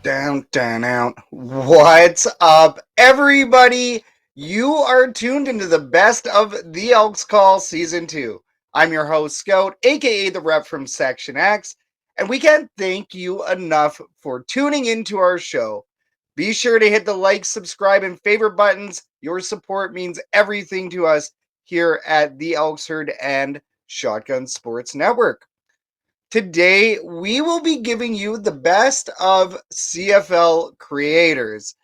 Down, down, out. What's up, everybody? You are tuned into the best of the Elks Call Season 2. I'm your host, Scout, aka the rep from Section X, and we can't thank you enough for tuning into our show. Be sure to hit the like, subscribe, and favorite buttons. Your support means everything to us here at the Elks Herd and Shotgun Sports Network. Today, we will be giving you the best of CFL Creators.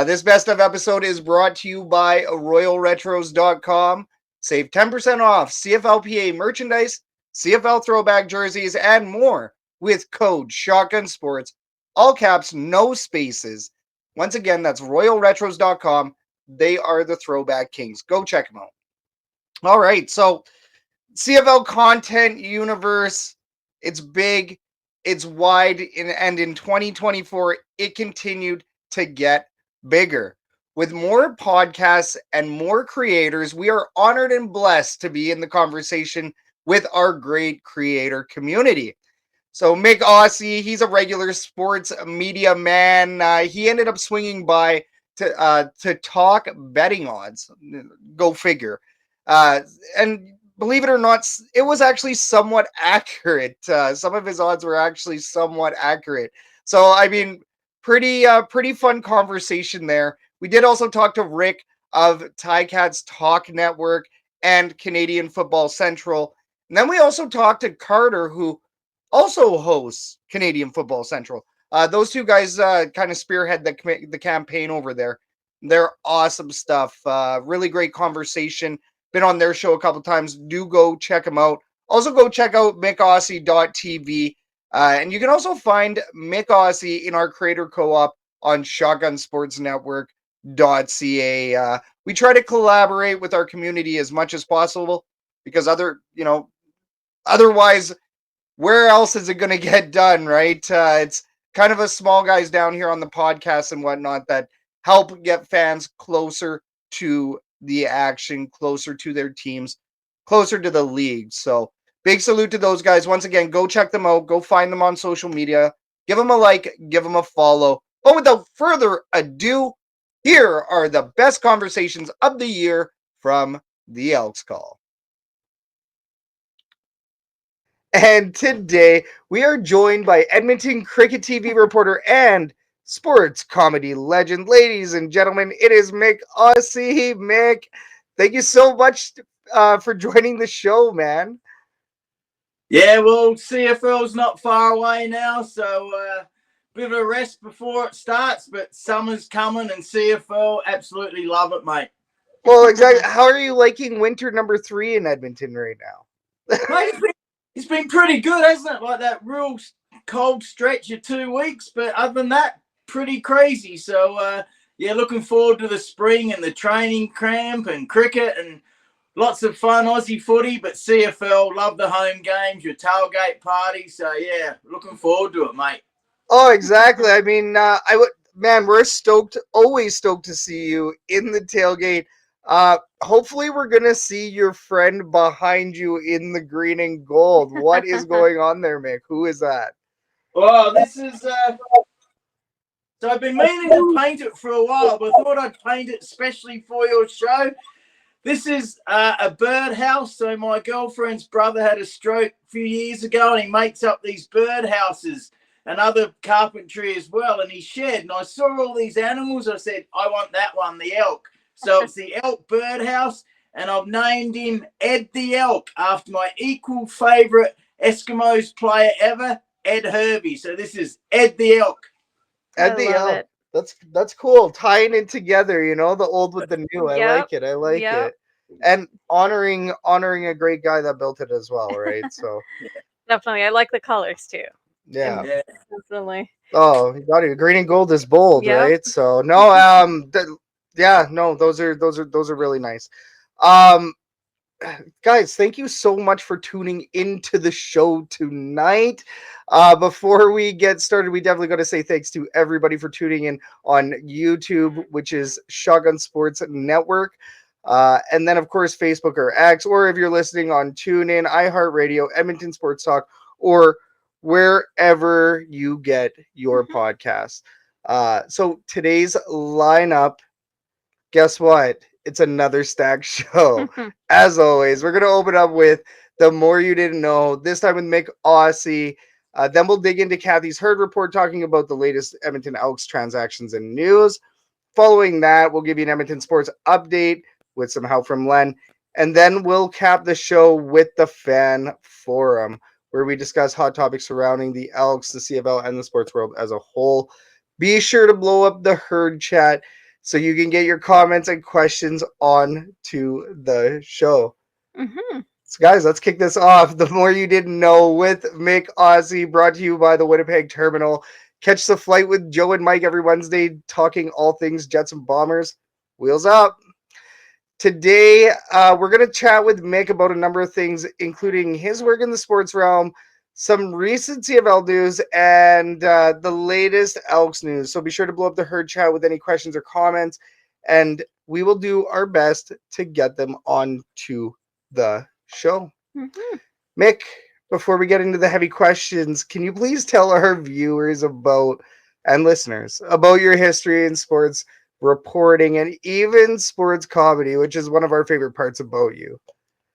This best of episode is brought to you by RoyalRetros.com. Save 10% off CFLPA merchandise, CFL throwback jerseys, and more with code Shotgun Sports. All caps, no spaces. Once again, that's RoyalRetros.com. They are the throwback kings. Go check them out. All right, so CFL content universe, it's big, it's wide, and in 2024, it continued to get bigger. With more podcasts and more creators, we are honored and blessed to be in the conversation with our great creator community. So Myk Aussie, he's a regular sports media man. He ended up swinging by to talk betting odds. Go figure. And believe it or not, it was actually somewhat accurate. Some of his odds were actually somewhat accurate. So I mean, pretty fun conversation there. We did also talk to Rick of TiCats Talk Network and Canadian Football Central. And then we also talked to Carter, who also hosts Canadian Football Central. Those two guys kind of spearhead the campaign over there. They're awesome stuff. Really great conversation. Been on their show a couple times. Do go check them out. Also, go check out mykaussie.tv. And you can also find Myk Aussie in our creator co-op on shotgunsportsnetwork.ca. We try to collaborate with our community as much as possible because otherwise, where else is it going to get done, right? It's kind of a small guys down here on the podcast and whatnot that help get fans closer to the action, closer to their teams, closer to the league. So big salute to those guys. Once again, go check them out. Go find them on social media. Give them a like, give them a follow. But without further ado, here are the best conversations of the year from the Elks Call. And today we are joined by Edmonton Cricket TV reporter and sports comedy legend. Ladies and gentlemen, it is Myk Aussie. Myk, thank you so much for joining the show, man. Yeah, well, CFL's not far away now, so bit of a rest before it starts, but summer's coming and CFL, absolutely love it, mate. Well, exactly. How are you liking winter number 3 in Edmonton right now? Mate, it's been pretty good, hasn't it? Like that real cold stretch of 2 weeks, but other than that, pretty crazy. So, yeah, looking forward to the spring and the training camp and cricket and lots of fun Aussie footy, but CFL, love the home games, your tailgate party. So, yeah, looking forward to it, mate. Oh, exactly. I mean, man, we're stoked, always stoked to see you in the tailgate. Hopefully we're going to see your friend behind you in the green and gold. What is going on there, Myk? Who is that? Well, this is, so I've been meaning to paint it for a while, but I thought I'd paint it especially for your show. This is a birdhouse. So my girlfriend's brother had a stroke a few years ago, and he makes up these birdhouses and other carpentry as well in his shed. And I saw all these animals. I said, I want that one, the elk. So it's the elk birdhouse, and I've named him Ed the Elk after my equal favourite Eskimos player ever, Ed Hervey. So this is Ed the Elk. Ed the Elk. That's cool. Tying it together, the old with the new. I like it. I like it. And honoring a great guy that built it as well, right? So definitely, I like the colors too. Yeah. Definitely. Oh, you got it. Green and gold is bold, right? So no, those are really nice. Guys, thank you so much for tuning into the show tonight. Before we get started, we definitely got to say thanks to everybody for tuning in on YouTube, which is Shotgun Sports Network. And then, of course, Facebook or X, or if you're listening on TuneIn, iHeartRadio, Edmonton Sports Talk, or wherever you get your podcasts. So today's lineup, guess what? It's another stacked show. As always, we're going to open up with The More You Didn't Know, this time with Myk Aussie. Then we'll dig into Kathy's Herd Report, talking about the latest Edmonton Elks transactions and news. Following that, we'll give you an Edmonton sports update with some help from Len. And then we'll cap the show with the Fan Forum, where we discuss hot topics surrounding the Elks, the CFL, and the sports world as a whole. Be sure to blow up the Herd chat so you can get your comments and questions on to the show. Mm-hmm. So, guys, let's kick this off. The More You Didn't Know with Myk Aussie, brought to you by the Winnipeg Terminal. Catch the flight with Joe and Mike every Wednesday, talking all things Jets and Bombers. Wheels up. Today, we're going to chat with Myk about a number of things, including his work in the sports realm, some recent CFL news, and the latest Elks news. So be sure to blow up the Herd chat with any questions or comments, and we will do our best to get them on to the show. Mm-hmm. Myk, before we get into the heavy questions, can you please tell our viewers about and listeners about your history in sports reporting and even sports comedy, which is one of our favorite parts about you?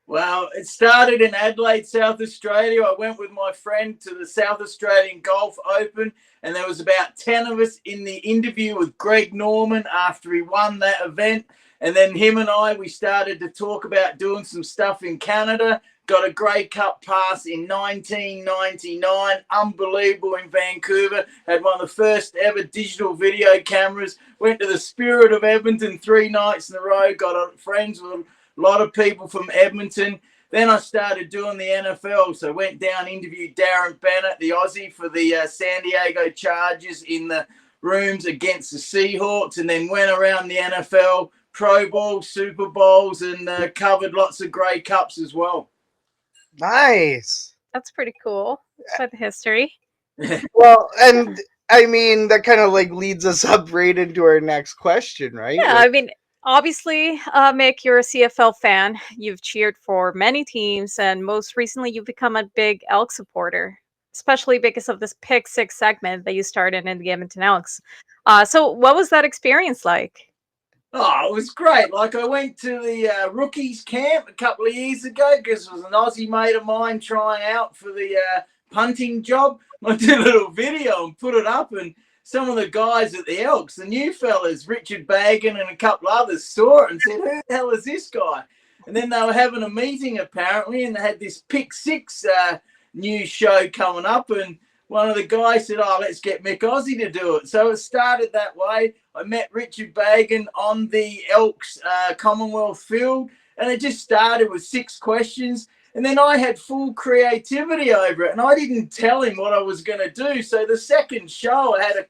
Well, it started in Adelaide, South Australia. I went with my friend to the South Australian Golf Open, and there was about 10 of us in the interview with Greg Norman after he won that event. And then him and we started to talk about doing some stuff in Canada. Got a Grey Cup pass in 1999. Unbelievable in Vancouver. Had one of the first ever digital video cameras. Went to the Spirit of Edmonton 3 nights in a row. Got friends with a lot of people from Edmonton. Then I started doing the NFL. So went down, interviewed Darren Bennett, the Aussie, for the San Diego Chargers in the rooms against the Seahawks, and then went around the NFL, Pro Bowls, Super Bowls, and covered lots of Grey Cups as well. Nice. That's pretty cool. Quite the history. Well, and I mean, that kind of like leads us up right into our next question, right? Yeah, I mean, obviously, Myk, you're a CFL fan. You've cheered for many teams, and most recently, you've become a big Elk supporter, especially because of this Pick Six segment that you started in the Edmonton Elks. So, what was that experience like? Oh, it was great. Like, I went to the rookies camp a couple of years ago because it was an Aussie mate of mine trying out for the punting job. I did a little video and put it up, and some of the guys at the Elks, the new fellas, Richard Bagan and a couple others, saw it and said, who the hell is this guy? And then they were having a meeting apparently, and they had this Pick Six new show coming up, and one of the guys said, oh, let's get Myk Aussie to do it. So it started that way. I met Richard Bagan on the Elks Commonwealth field, and it just started with 6 questions. And then I had full creativity over it, and I didn't tell him what I was going to do. So the second show, I had a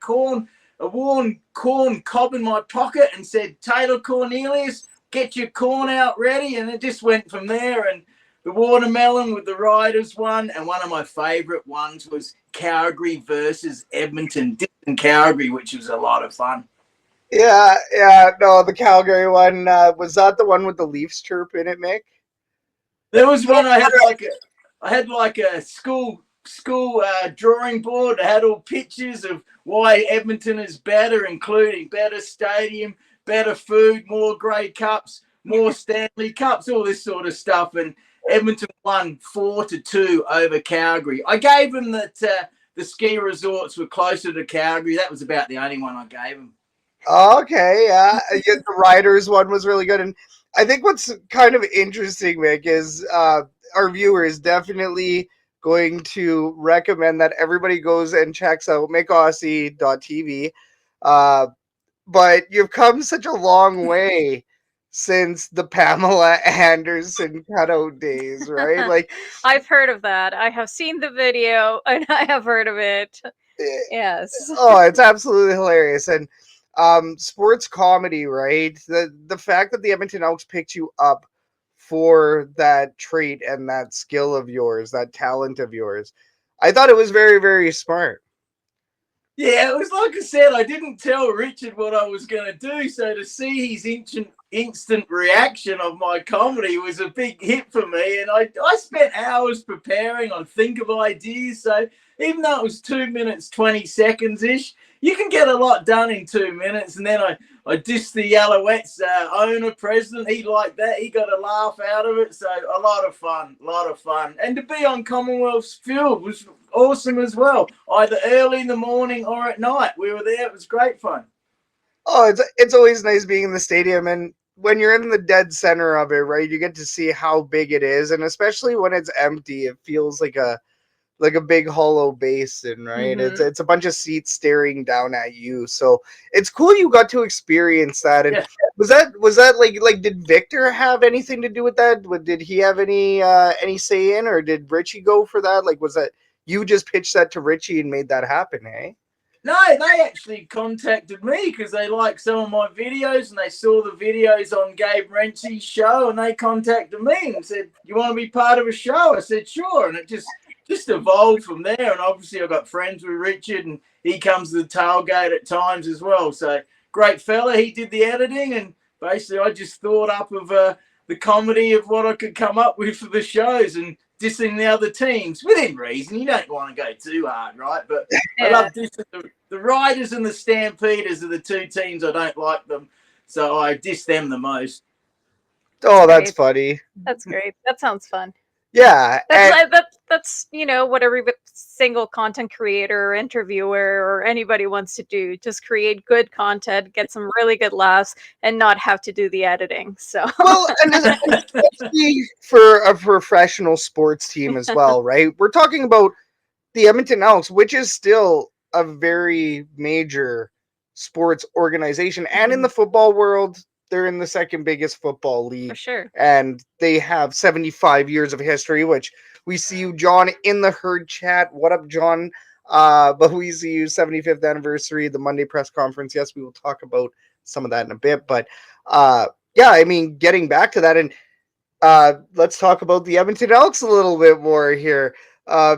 worn corn cob in my pocket and said, Taylor Cornelius, get your corn out ready. And it just went from there. And the watermelon with the Riders one, and one of my favourite ones was Calgary versus Edmonton, in Calgary, which was a lot of fun. Yeah, no, the Calgary one, was that the one with the Leafs chirp in it, Myk? There was one I had like a school drawing board. I had all pictures of why Edmonton is better, including better stadium, better food, more Grey Cups, more Stanley Cups, all this sort of stuff. And Edmonton won 4-2 over Calgary. I gave them that the ski resorts were closer to Calgary. That was about the only one I gave them. Okay, yeah. The Riders one was really good. And I think what's kind of interesting, Myk, is our viewers definitely going to recommend that everybody goes and checks out mykaussie.tv. But you've come such a long way since the Pamela Anderson cutout days, right? Like, I've heard of that. I have seen the video, and I have heard of it. Yes. Oh, it's absolutely hilarious. And sports comedy, right? The fact that the Edmonton Elks picked you up for that trait and that skill of yours, that talent of yours, I thought it was very, very smart. Yeah, it was like I said, I didn't tell Richard what I was going to do. So to see his instant reaction of my comedy was a big hit for me. And I spent hours preparing on think of ideas. So even though it was 2 minutes 20 seconds ish, you can get a lot done in 2 minutes. And then I dissed the Alouettes owner, president. He liked that. He got a laugh out of it. So a lot of fun. And to be on Commonwealth's Field was awesome as well. Either early in the morning or at night. We were there. It was great fun. Oh, it's always nice being in the stadium, and when you're in the dead center of it, right, you get to see how big it is, and especially when it's empty, it feels like a big hollow basin, right? It's a bunch of seats staring down at you. So it's cool you got to experience that. And Yeah. was that like did Victor have anything to do with that? Did he have any say in, or did Richie go for that? Like, was that you just pitched that to Richie and made that happen, hey? No, they actually contacted me because they liked some of my videos and they saw the videos on Gabe Rentzie's show, and they contacted me and said, "You want to be part of a show?" I said, "Sure," and it just evolved from there. And obviously, I got friends with Richard, and he comes to the tailgate at times as well. So great fella. He did the editing, and basically, I just thought up of the comedy of what I could come up with for the shows and dissing the other teams within reason. You don't want to go too hard, right? But I love dissing the Riders and the Stampeders are the two teams I don't like them, so I diss them the most. Oh, that's funny. That's great. That sounds fun. Yeah, That's what every single content creator or interviewer or anybody wants to do. Just create good content, get some really good laughs, and not have to do the editing. So well, and especially for a professional sports team as well, right? We're talking about the Edmonton Elks, which is still a very major sports organization, and in the football world, they're in the second biggest football league. For sure. And they have 75 years of history, which we see you, John, in the herd chat. What up, John? But we see you 75th anniversary, the Monday press conference. Yes, we will talk about some of that in a bit. But yeah, I mean, getting back to that, and let's talk about the Edmonton Elks a little bit more here.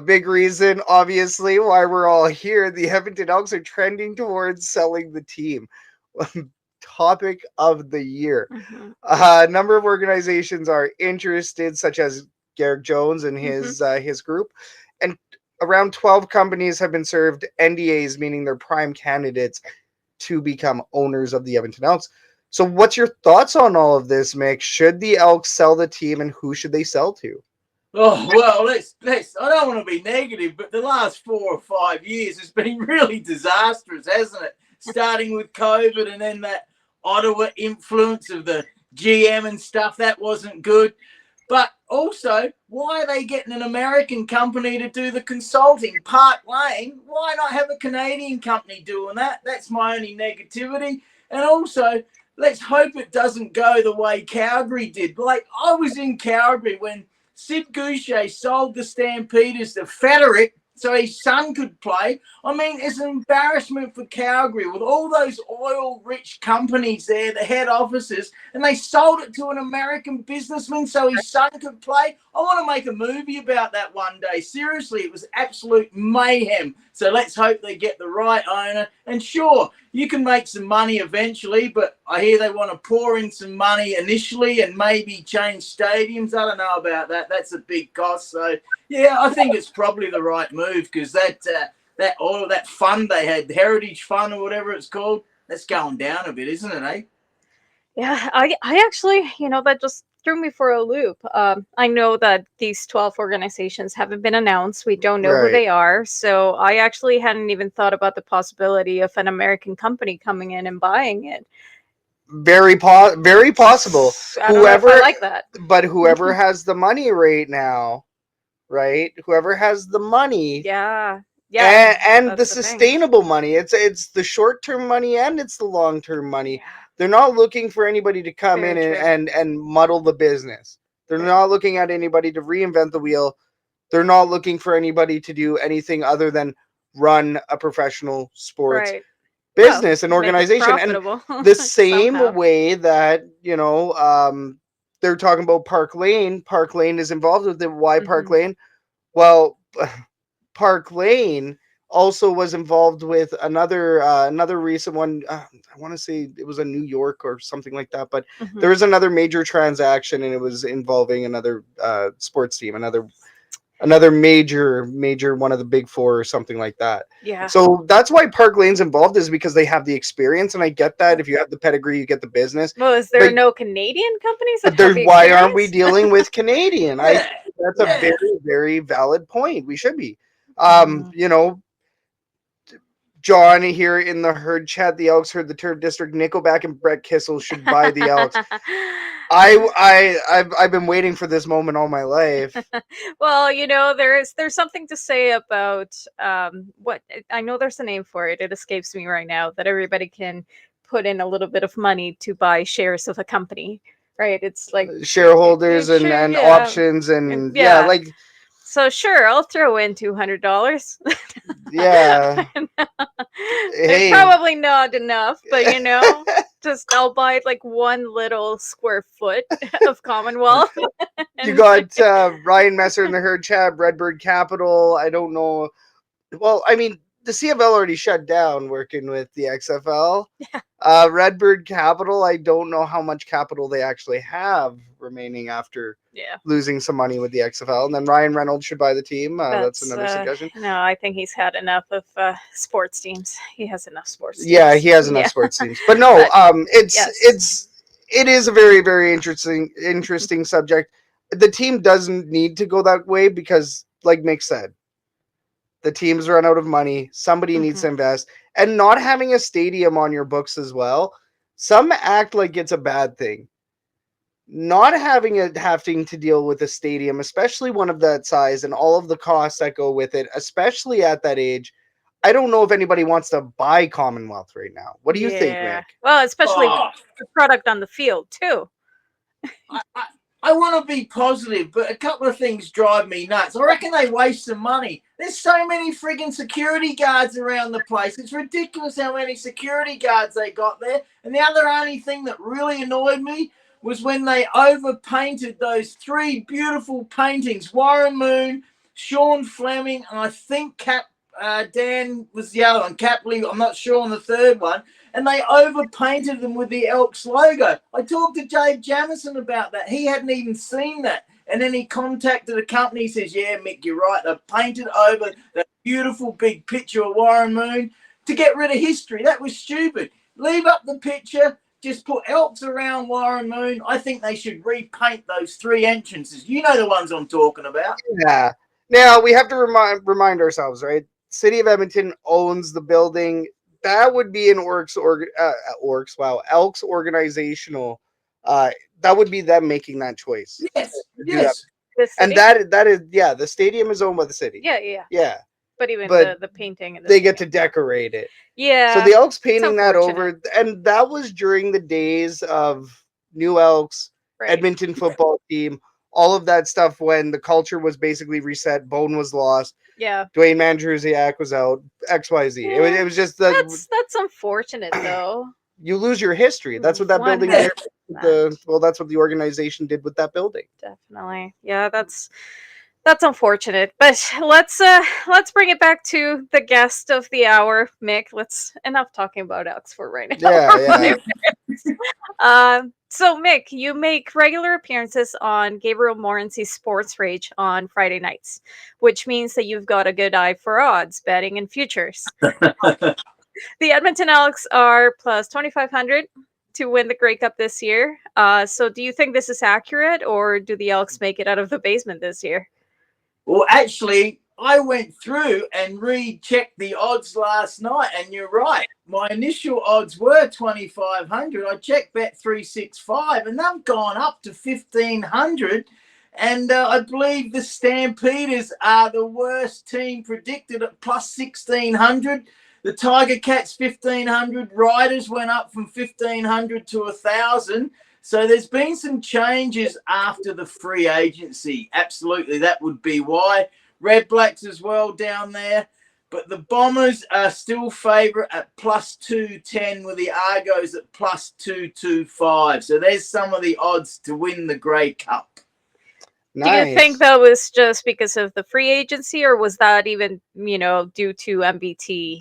Big reason, obviously, why we're all here. The Edmonton Elks are trending towards selling the team. Topic of the year. A number of organizations are interested, such as Garrick Jones and his group, and around 12 companies have been served NDAs, meaning they're prime candidates to become owners of the Edmonton Elks. So what's your thoughts on all of this, Myk? Should the Elks sell the team, and who should they sell to? Oh, well, let's I don't want to be negative, but the last 4 or 5 years has been really disastrous, hasn't it? Starting with COVID and then that Ottawa influence of the GM and stuff, that wasn't good. But also, why are they getting an American company to do the consulting? Park Lane, why not have a Canadian company doing that? That's my only negativity. And also, let's hope it doesn't go the way Calgary did. Like, I was in Calgary when Sid Goucher sold the Stampeders to Federic so his son could play. I mean, it's an embarrassment for Calgary with all those oil-rich companies there, the head offices, and they sold it to an American businessman so his son could play. I want to make a movie about that one day. Seriously, it was absolute mayhem. So let's hope they get the right owner. And sure, you can make some money eventually, but I hear they want to pour in some money initially and maybe change stadiums. I don't know about that. That's a big cost. So, yeah, I think it's probably the right move because that fund they had, the Heritage Fund or whatever it's called, that's going down a bit, isn't it, eh? Yeah, I actually, that just threw me for a loop. I know that these 12 organizations haven't been announced. We don't know who they are. So I actually hadn't even thought about the possibility of an American company coming in and buying it. Very possible. I don't know if I like that. But whoever has the money right now, right? Whoever has the money. Yeah. And the sustainable money. It's the short-term money and it's the long-term money. Yeah. They're not looking for anybody to come in and muddle the business. They're not looking at anybody to reinvent the wheel. They're not looking for anybody to do anything other than run a professional sports business and organization. And the same way that, they're talking about Park Lane. Park Lane is involved with it. Why Park Lane? Well, Park Lane also was involved with another recent one. I want to say it was a New York or something like that, but there was another major transaction and it was involving another sports team, another another major one of the big four or something like that. Yeah. So that's why Park Lane's involved, is because they have the experience, and I get that. If you have the pedigree, you get the business. Well, is there But no Canadian companies that but have there's the why aren't we experience? dealing with Canadian? I Yeah, think that's a yeah. very, very valid point. We should be. Mm. You know, John here in the herd chat, the Elks heard the Turf District, Nickelback and Brett Kissel should buy the Elks. I've been waiting for this moment all my life. Well, you know, there's something to say about what I know there's a name for it. It escapes me right now, that everybody can put in a little bit of money to buy shares of a company, right? It's like Shareholders sure, and yeah, options and yeah, yeah. like So sure, I'll throw in $200. yeah. It's Hey. probably not enough, but you know, just I'll buy like one little square foot of Commonwealth. You And got Ryan Messer in the herd chat, Redbird Capital. I don't know. Well, I mean, the CFL already shut down working with the XFL. Redbird Capital, I don't know how much capital they actually have remaining after yeah, losing some money with the XFL. And then Ryan Reynolds should buy the team. That's that's another suggestion. no, I think he's had enough of sports teams. He has enough sports teams. Yeah, he has enough Yeah. sports teams. But no, But, yes. it is a very, very interesting subject. The team doesn't need to go that way because, like Mick said, the teams run out of money. Somebody needs to Mhm. invest. And not having a stadium on your books as well, some act like it's a bad thing. Not having to deal with a stadium, especially one of that size, and all of the costs that go with it, especially at that age, I don't know if anybody wants to buy Commonwealth right now. What do you think, Yeah. Mick? Well, especially Oh, the product on the field too. I want to be positive, but a couple of things drive me nuts. I reckon they waste some money. There's so many friggin' security guards around the place. It's ridiculous how many security guards they got there. And the other only thing that really annoyed me was when they overpainted those three beautiful paintings: Warren Moon, Sean Fleming, and I think Dan was the other one. Capley, I'm not sure on the third one, and they overpainted them with the Elks logo. I talked to Jade Jamison about that. He hadn't even seen that. And then he contacted the company. He says, yeah, Mick, you're right. They painted over that beautiful big picture of Warren Moon to get rid of history. That was stupid. Leave up the picture. Just put Elks around Warren Moon. I think they should repaint those three entrances. You know the ones I'm talking about. Yeah. Now we have to remind ourselves, right? City of Edmonton owns the building. That would be an Elks organizational. That would be them making that choice Yes, to do that. yes. The And city. that is, yeah, the stadium is owned by the city. Yeah, yeah. Yeah, But even but the painting and the they get to stadium. decorate it. Yeah. So the Elks It's painting that unfortunate. over, and that was during the days of New Elks, Right. Edmonton football team, all of that stuff when the culture was basically reset, Bone was lost, Yeah. Dwayne Mandrusiak was out, XYZ. It was just that That's unfortunate though. you lose your history. That's what that building did. 100%. That's what the organization did with that building. Definitely. Yeah, that's unfortunate. But let's bring it back to the guest of the hour, Mick. Let's enough talking about Elks for right now. Yeah. So Mick, you make regular appearances on Gabriel Morency's Sports Rage on Friday nights, which means that you've got a good eye for odds, betting, and futures. The Edmonton Elks are plus 2,500 to win the Grey Cup this year. So do you think this is accurate, or do the Elks make it out of the basement this year? Well, actually, I went through and rechecked the odds last night, and you're right. My initial odds were 2,500. I checked Bet365, and they've gone up to 1,500. And I believe the Stampeders are the worst team predicted at plus 1,600. The Tiger Cats 1,500. Riders went up from 1,500 to 1,000. So there's been some changes after the free agency. Absolutely, that would be why. Red Blacks as well down there. But the Bombers are still favourite at plus 210 with the Argos at plus 225. So there's some of the odds to win the Grey Cup. Nice. Do you think that was just because of the free agency, or was that even, due to MBT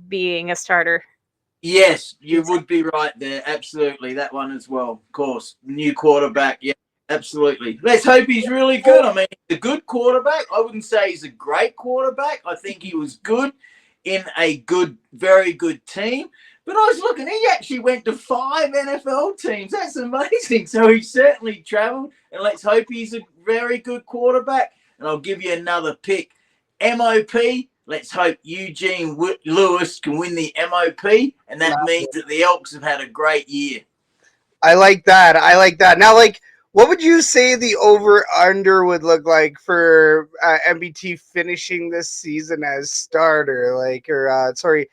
being a starter? Yes, you would be right there. Absolutely. That one as well. Of course. New quarterback. Yeah. Absolutely. Let's hope he's really good. I mean, he's a good quarterback. I wouldn't say he's a great quarterback. I think he was good in a good, very good team. But I was looking, he actually went to 5 NFL teams. That's amazing. So he certainly traveled. And let's hope he's a very good quarterback. And I'll give you another pick. MOP. Let's hope Eugene Lewis can win the MOP. And that means that the Elks have had a great year. I like that. I like that. Now, like, what would you say the over-under would look like for MBT finishing this season as starter? Like, or sorry,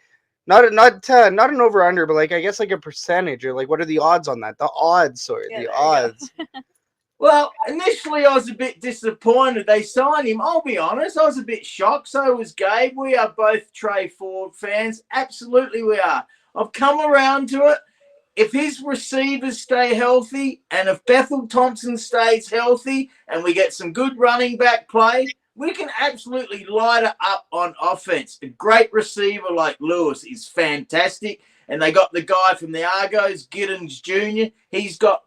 not an over-under, but like I guess like a percentage, or like what are the odds on that? The odds, sorry, Yeah, the there you go. odds. Well, initially I was a bit disappointed they signed him. I'll be honest, I was a bit shocked. So was Gabe. We are both Trey Ford fans. Absolutely we are. I've come around to it. If his receivers stay healthy and if Bethel Thompson stays healthy and we get some good running back play, we can absolutely light it up on offense. A great receiver like Lewis is fantastic. And they got the guy from the Argos, Giddens Jr. He's got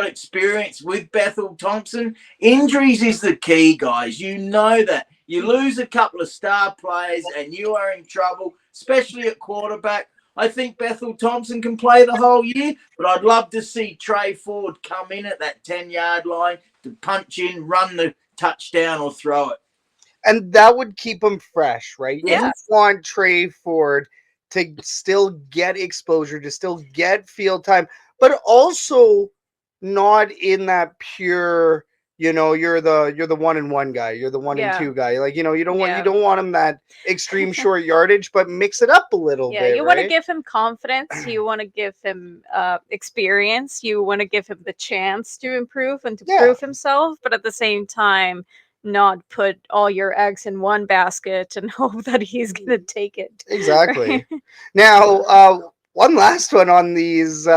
experience with Bethel Thompson. Injuries is the key, guys. You know that. You lose a couple of star players and you are in trouble, especially at quarterback. I think Bethel Thompson can play the whole year, but I'd love to see Trey Ford come in at that 10-yard line to punch in, run the touchdown or throw it. And that would keep him fresh, right? Yeah. You want Trey Ford to still get exposure, to still get field time, but also not in that pure, you're the 1-and-1 guy, you're the 1-and-2 guy. Like, you don't want him that extreme short yardage, but mix it up a little bit. You want to give him confidence, you want to give him experience, you want to give him the chance to improve and to prove himself, but at the same time not put all your eggs in one basket and hope that he's gonna take it. Exactly. Right? Now, one last one on these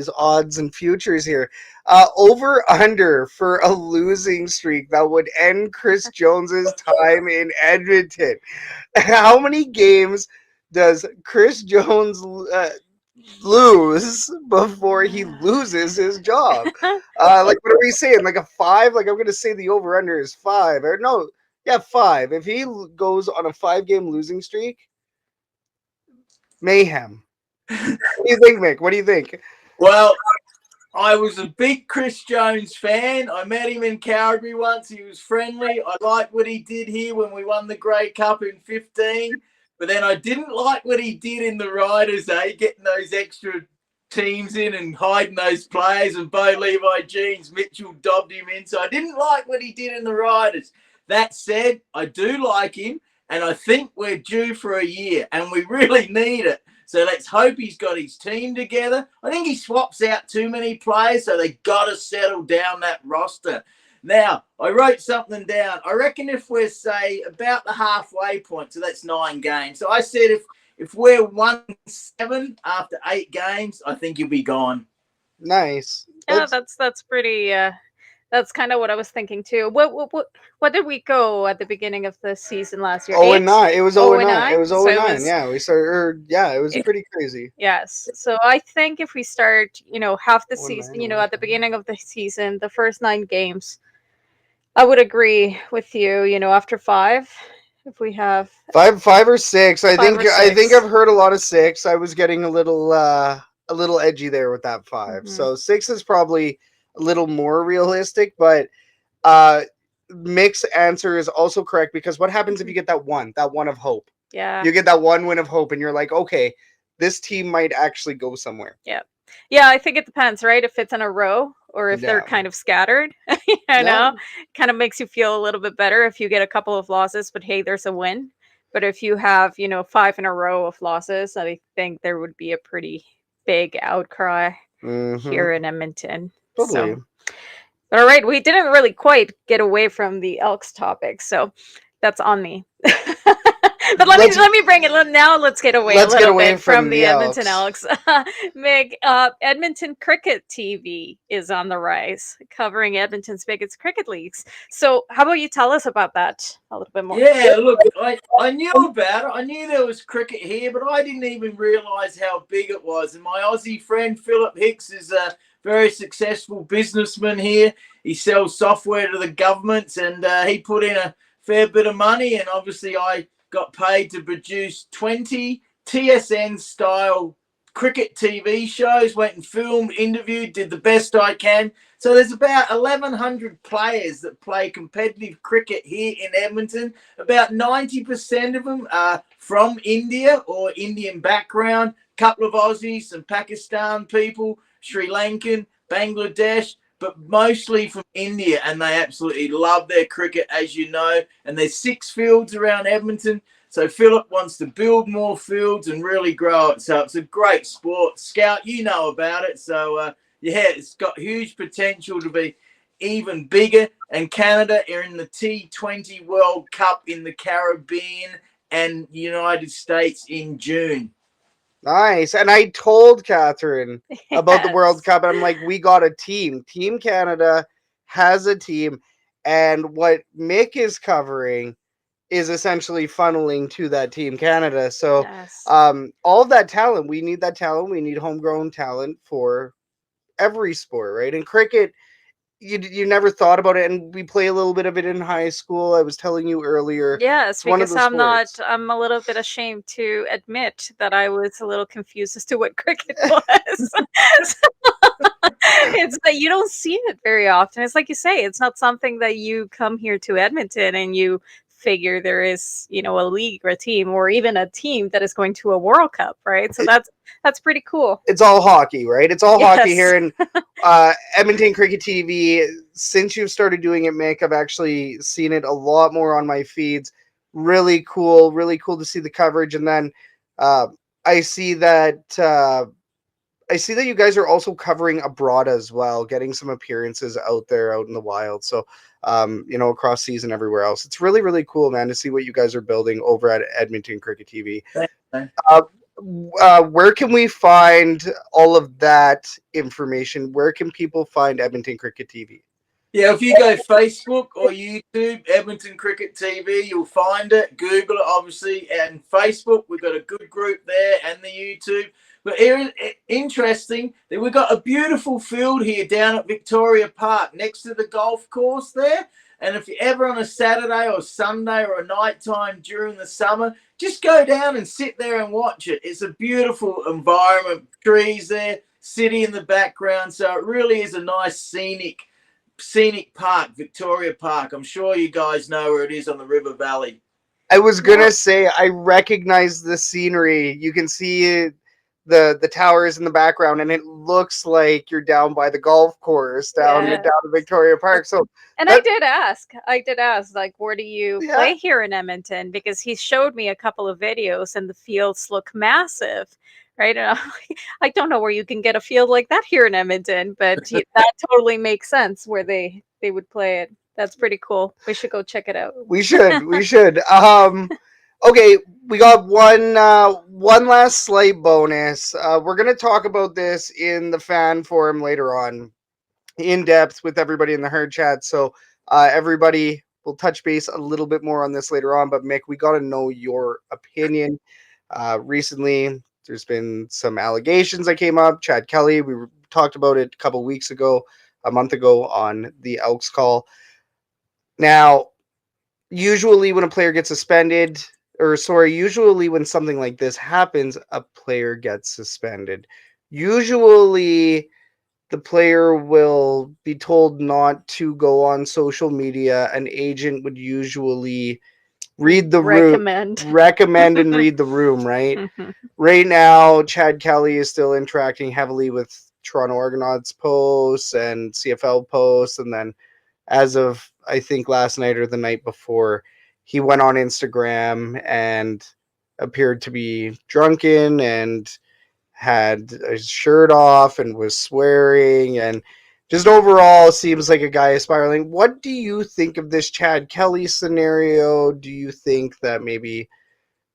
odds and futures here. Over under for a losing streak that would end Chris Jones's time in Edmonton. How many games does Chris Jones lose before he loses his job? Like, what are we saying? Like a 5? Like, I'm gonna say the over under is 5. Or no, 5. If he goes on a 5-game losing streak, mayhem. What do you think, Myk? What do you think? Well, I was a big Chris Jones fan. I met him in Calgary once. He was friendly. I liked what he did here when we won the Grey Cup in 15. But then I didn't like what he did in the Riders, getting those extra teams in and hiding those players. And Bo Levi Jeans, Mitchell dobbed him in. So I didn't like what he did in the Riders. That said, I do like him. And I think we're due for a year. And we really need it. So let's hope he's got his team together. I think he swaps out too many players. So they got to settle down that roster. Now, I wrote something down. I reckon if we're, say, about the halfway point, so that's 9 games. So I said if we're 1-7 after 8 games, I think you'll be gone. Nice. Yeah, that's pretty. That's kind of what I was thinking too. What did we go at the beginning of the season last year? 0-9. It was 0-9. It was 0-9. So yeah, we started. It was pretty crazy. Yes. So I think if we start, half the season, at the beginning of the season, the first 9 games, I would agree with you. After 5, if we have 5 or 6, I think I've heard a lot of 6. I was getting a little edgy there with that 5. Mm-hmm. So 6 is probably a little more realistic, but Myk's answer is also correct, because what happens if you get that one of hope? Yeah. You get that 1 win of hope and you're like, okay, this team might actually go somewhere. Yeah. Yeah, I think it depends, right? If it's in a row or if they're kind of scattered, kind of makes you feel a little bit better if you get a couple of losses, but hey, there's a win. But if you have, 5 in a row of losses, I think there would be a pretty big outcry here in Edmonton. Totally. So. All right, we didn't really quite get away from the Elks topic, so that's on me. But let me bring it. Now let's get away a little bit from the Edmonton Elks. Myk, Edmonton Cricket TV is on the rise, covering Edmonton's biggest cricket leagues. So how about you tell us about that a little bit more? Yeah, look, I knew about it. I knew there was cricket here, but I didn't even realise how big it was. And my Aussie friend Philip Hicks is very successful businessman here. He sells software to the governments, and he put in a fair bit of money, and obviously I got paid to produce 20 TSN-style cricket TV shows, went and filmed, interviewed, did the best I can. So there's about 1,100 players that play competitive cricket here in Edmonton. About 90% of them are from India or Indian background. A couple of Aussies, some Pakistan people, Sri Lankan, Bangladesh, but mostly from India, and they absolutely love their cricket, as you know. And there's 6 fields around Edmonton. So Philip wants to build more fields and really grow it. So it's a great sport. Scout, you know about it. So, yeah, it's got huge potential to be even bigger. And Canada are in the T20 World Cup in the Caribbean and United States in June. Nice. And I told Catherine about the World Yes. Cup. And I'm like, we got a team. Team Canada has a team. And what Myk is covering is essentially funneling to that Team Canada. So Yes. all of that talent, we need that talent. We need homegrown talent for every sport, right? In cricket, you never thought about it, and we play a little bit of it in high school. I was telling you earlier. Yes, It's one of because the sports. I'm a little bit ashamed to admit that I was a little confused as to what cricket was. It's that you don't see it very often. It's like you say, it's not something that you come here to Edmonton and you figure there is, a league or a team or even a team that is going to a World Cup, right? So that's pretty cool. It's all hockey, right? It's all hockey Yes. here. And Edmonton Cricket TV, since you've started doing it, Myk, I've actually seen it a lot more on my feeds. Really cool to see the coverage. And then I see that you guys are also covering abroad as well, getting some appearances out in the wild. So, across season everywhere else. It's really, really cool, man, to see what you guys are building over at Edmonton Cricket TV. Where can we find all of that information? Where can people find Edmonton Cricket TV? Yeah, if you go Facebook or YouTube, Edmonton Cricket TV, you'll find it. Google it, obviously, and Facebook. We've got a good group there, and the YouTube. But interesting that we've got a beautiful field here down at Victoria Park next to the golf course there. And if you're ever on a Saturday or Sunday or a night time during the summer, just go down and sit there and watch it. It's a beautiful environment, trees there, city in the background. So it really is a nice scenic park, Victoria Park. I'm sure you guys know where it is on the River Valley. I was gonna say I recognize the scenery. You can see the towers in the background, and it looks like you're down by the golf course down Yes. at Victoria Park. So And I did ask, like, where do you Yeah. play here in Edmonton? Because he showed me a couple of videos and the fields look massive, right? And I'm like, I don't know where you can get a field like that here in Edmonton, but that totally makes sense where they would play it. That's pretty cool. We should go check it out. we should. Okay, we got one last slight bonus. We're gonna talk about this in the fan forum later on, in depth with everybody in the herd chat. So everybody will touch base a little bit more on this later on. But Myk, we got to know your opinion. Recently, there's been some allegations that came up. Chad Kelly, we talked about it a month ago on the Elks Call. Now, usually when a player gets suspended, usually when something like this happens, a player gets suspended. Usually the player will be told not to go on social media. An agent would usually read the Recommend. recommend and read the room, right? Right now, Chad Kelly is still interacting heavily with Toronto Argonauts posts and CFL posts. And then as of, I think, last night or the night before, he went on Instagram and appeared to be drunken and had his shirt off and was swearing, and just overall seems like a guy is spiraling. What do you think of this Chad Kelly scenario? Do you think that maybe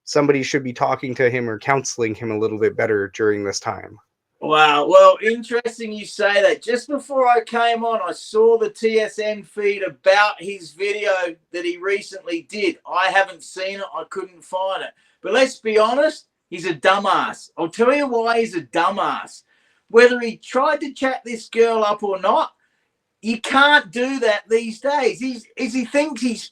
somebody should be talking to him or counseling him a little bit better during this time? Wow. Well, interesting you say that. Just before I came on, I saw the TSN feed about his video that he recently did. I haven't seen it. I couldn't find it. But let's be honest, he's a dumbass. I'll tell you why he's a dumbass. whether he tried to chat this girl up or not. You can't do that these days. He thinks he's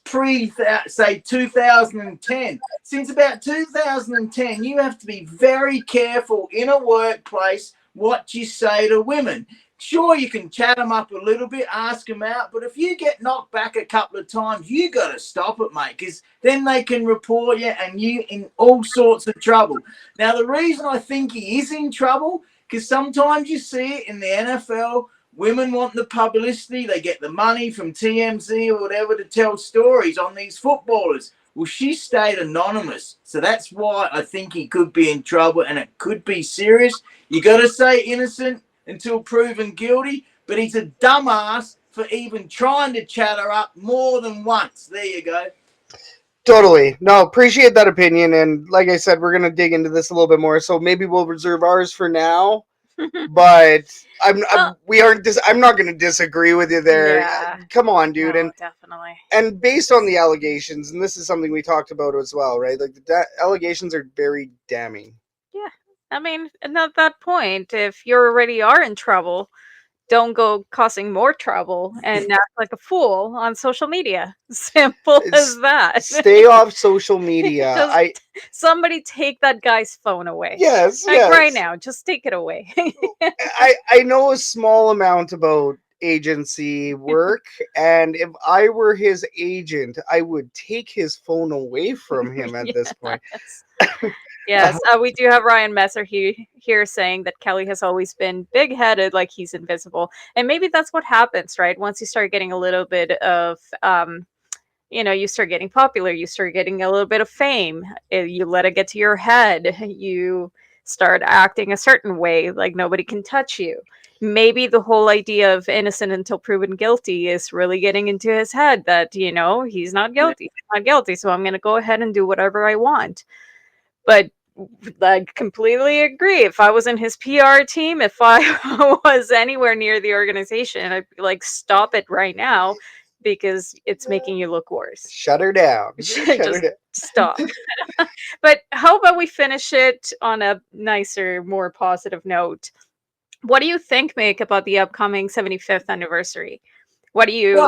say 2010. Since about 2010, you have to be very careful in a workplace what you say to women. Sure, you can chat them up a little bit, ask them out, but if you get knocked back a couple of times, you got to stop it, mate, because then they can report you and you in all sorts of trouble. Now, the reason I think he is in trouble, because sometimes you see it in the NFL. Women want the publicity. They get the money from TMZ or whatever to tell stories on these footballers. Well, she stayed anonymous. So that's why I think he could be in trouble, and it could be serious. You got to say innocent until proven guilty, but he's a dumbass for even trying to chat her up more than once. There you go. Totally. No, appreciate that opinion. And like I said, we're going to dig into this a little bit more. So maybe we'll reserve ours for now. But I'm not going to disagree with you there. Yeah. Come on, dude. No, definitely. And based on the allegations, and this is something we talked about as well, right? Like the allegations are very damning. Yeah. I mean, and at that point, if you already are in trouble, don't go causing more trouble and act like a fool on social media. Simple as that. Stay off social media. Just somebody take that guy's phone away. Yes, like right now, just take it away. I know a small amount about agency work, and if I were his agent, I would take his phone away from him at this point. Yes, we do have Ryan Messer here saying that Kelly has always been big-headed, like he's invisible. And maybe that's what happens, right? Once you start getting a little bit of, you start getting popular, you start getting a little bit of fame, you let it get to your head, you start acting a certain way, like nobody can touch you. Maybe the whole idea of innocent until proven guilty is really getting into his head that, he's not guilty, so I'm going to go ahead and do whatever I want. But I completely agree. If I was in his PR team, if I was anywhere near the organization, I'd be like, stop it right now because it's making you look worse. Shut her down. Just stop. But how about we finish it on a nicer, more positive note? What do you think, Myk, about the upcoming 75th anniversary? What do you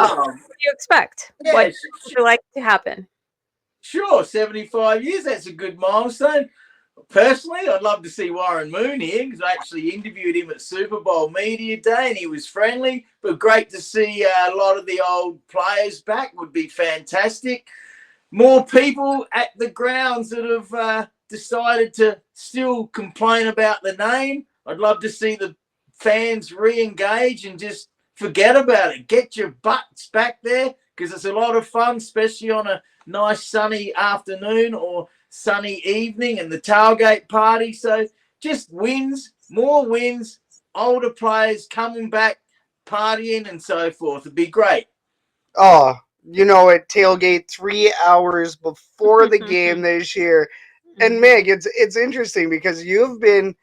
expect? Yeah, what would you like to happen? Sure, 75 years, that's a good milestone. Personally, I'd love to see Warren Moon here because I actually interviewed him at Super Bowl Media Day and he was friendly, but great to see a lot of the old players back would be fantastic. More people at the grounds that have decided to still complain about the name. I'd love to see the fans re-engage and just forget about it. Get your butts back there because it's a lot of fun, especially on a nice sunny afternoon or sunny evening and the tailgate party. So just wins, more wins, older players coming back, partying and so forth. It'd be great. Oh, at tailgate 3 hours before the game this year. And Myk, it's interesting because you've been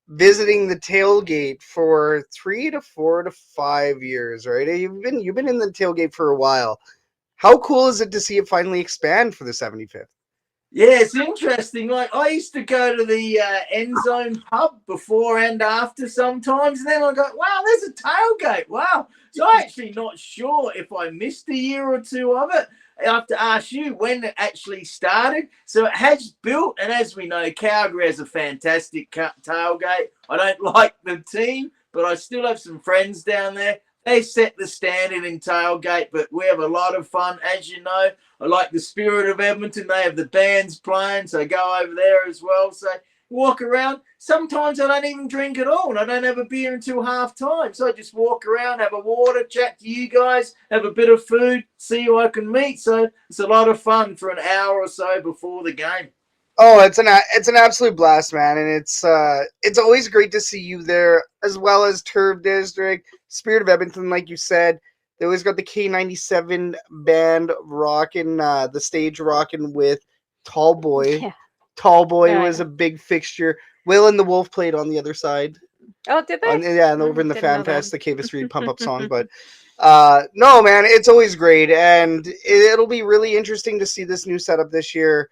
visiting the tailgate for 3 to 4 to 5 years, right? You've been in the tailgate for a while. How cool is it to see it finally expand for the 75th? Yeah, it's interesting. Like I used to go to the End Zone pub before and after sometimes, and then I go, wow, there's a tailgate. Wow. So I'm actually not sure if I missed a year or two of it. I have to ask you when it actually started. So it has built, and as we know, Calgary has a fantastic tailgate. I don't like the team, but I still have some friends down there. They set the standard in tailgate, but we have a lot of fun. As you know, I like the spirit of Edmonton. They have the bands playing, so I go over there as well. So walk around. Sometimes I don't even drink at all, and I don't have a beer until halftime. So I just walk around, have a water, chat to you guys, have a bit of food, see who I can meet. So it's a lot of fun for an hour or so before the game. Oh, it's an absolute blast, man, and it's always great to see you there, as well as Turf District, Spirit of Edmonton, like you said. They always got the K97 band rocking, the stage rocking with Tall Boy. Yeah. Tall Boy was a big fixture. Will and the Wolf played on the other side. Oh, did they? And over in the Fan Fest, the Cavis Reed pump up song. But no, man, it's always great, and it'll be really interesting to see this new setup this year.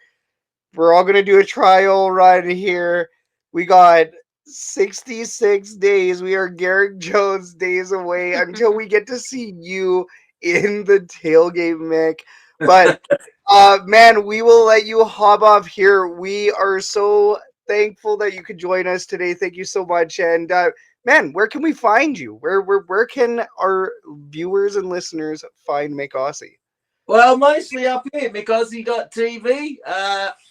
We're all going to do a trial ride here. We got 66 days. We are Garrick Jones days away until we get to see you in the tailgate, Myk. But man, we will let you hop off here. We are so thankful that you could join us today. Thank you so much. And man, where can we find you? Where can our viewers and listeners find Myk Aussie? Well, mostly up here, MyKaussie.tv.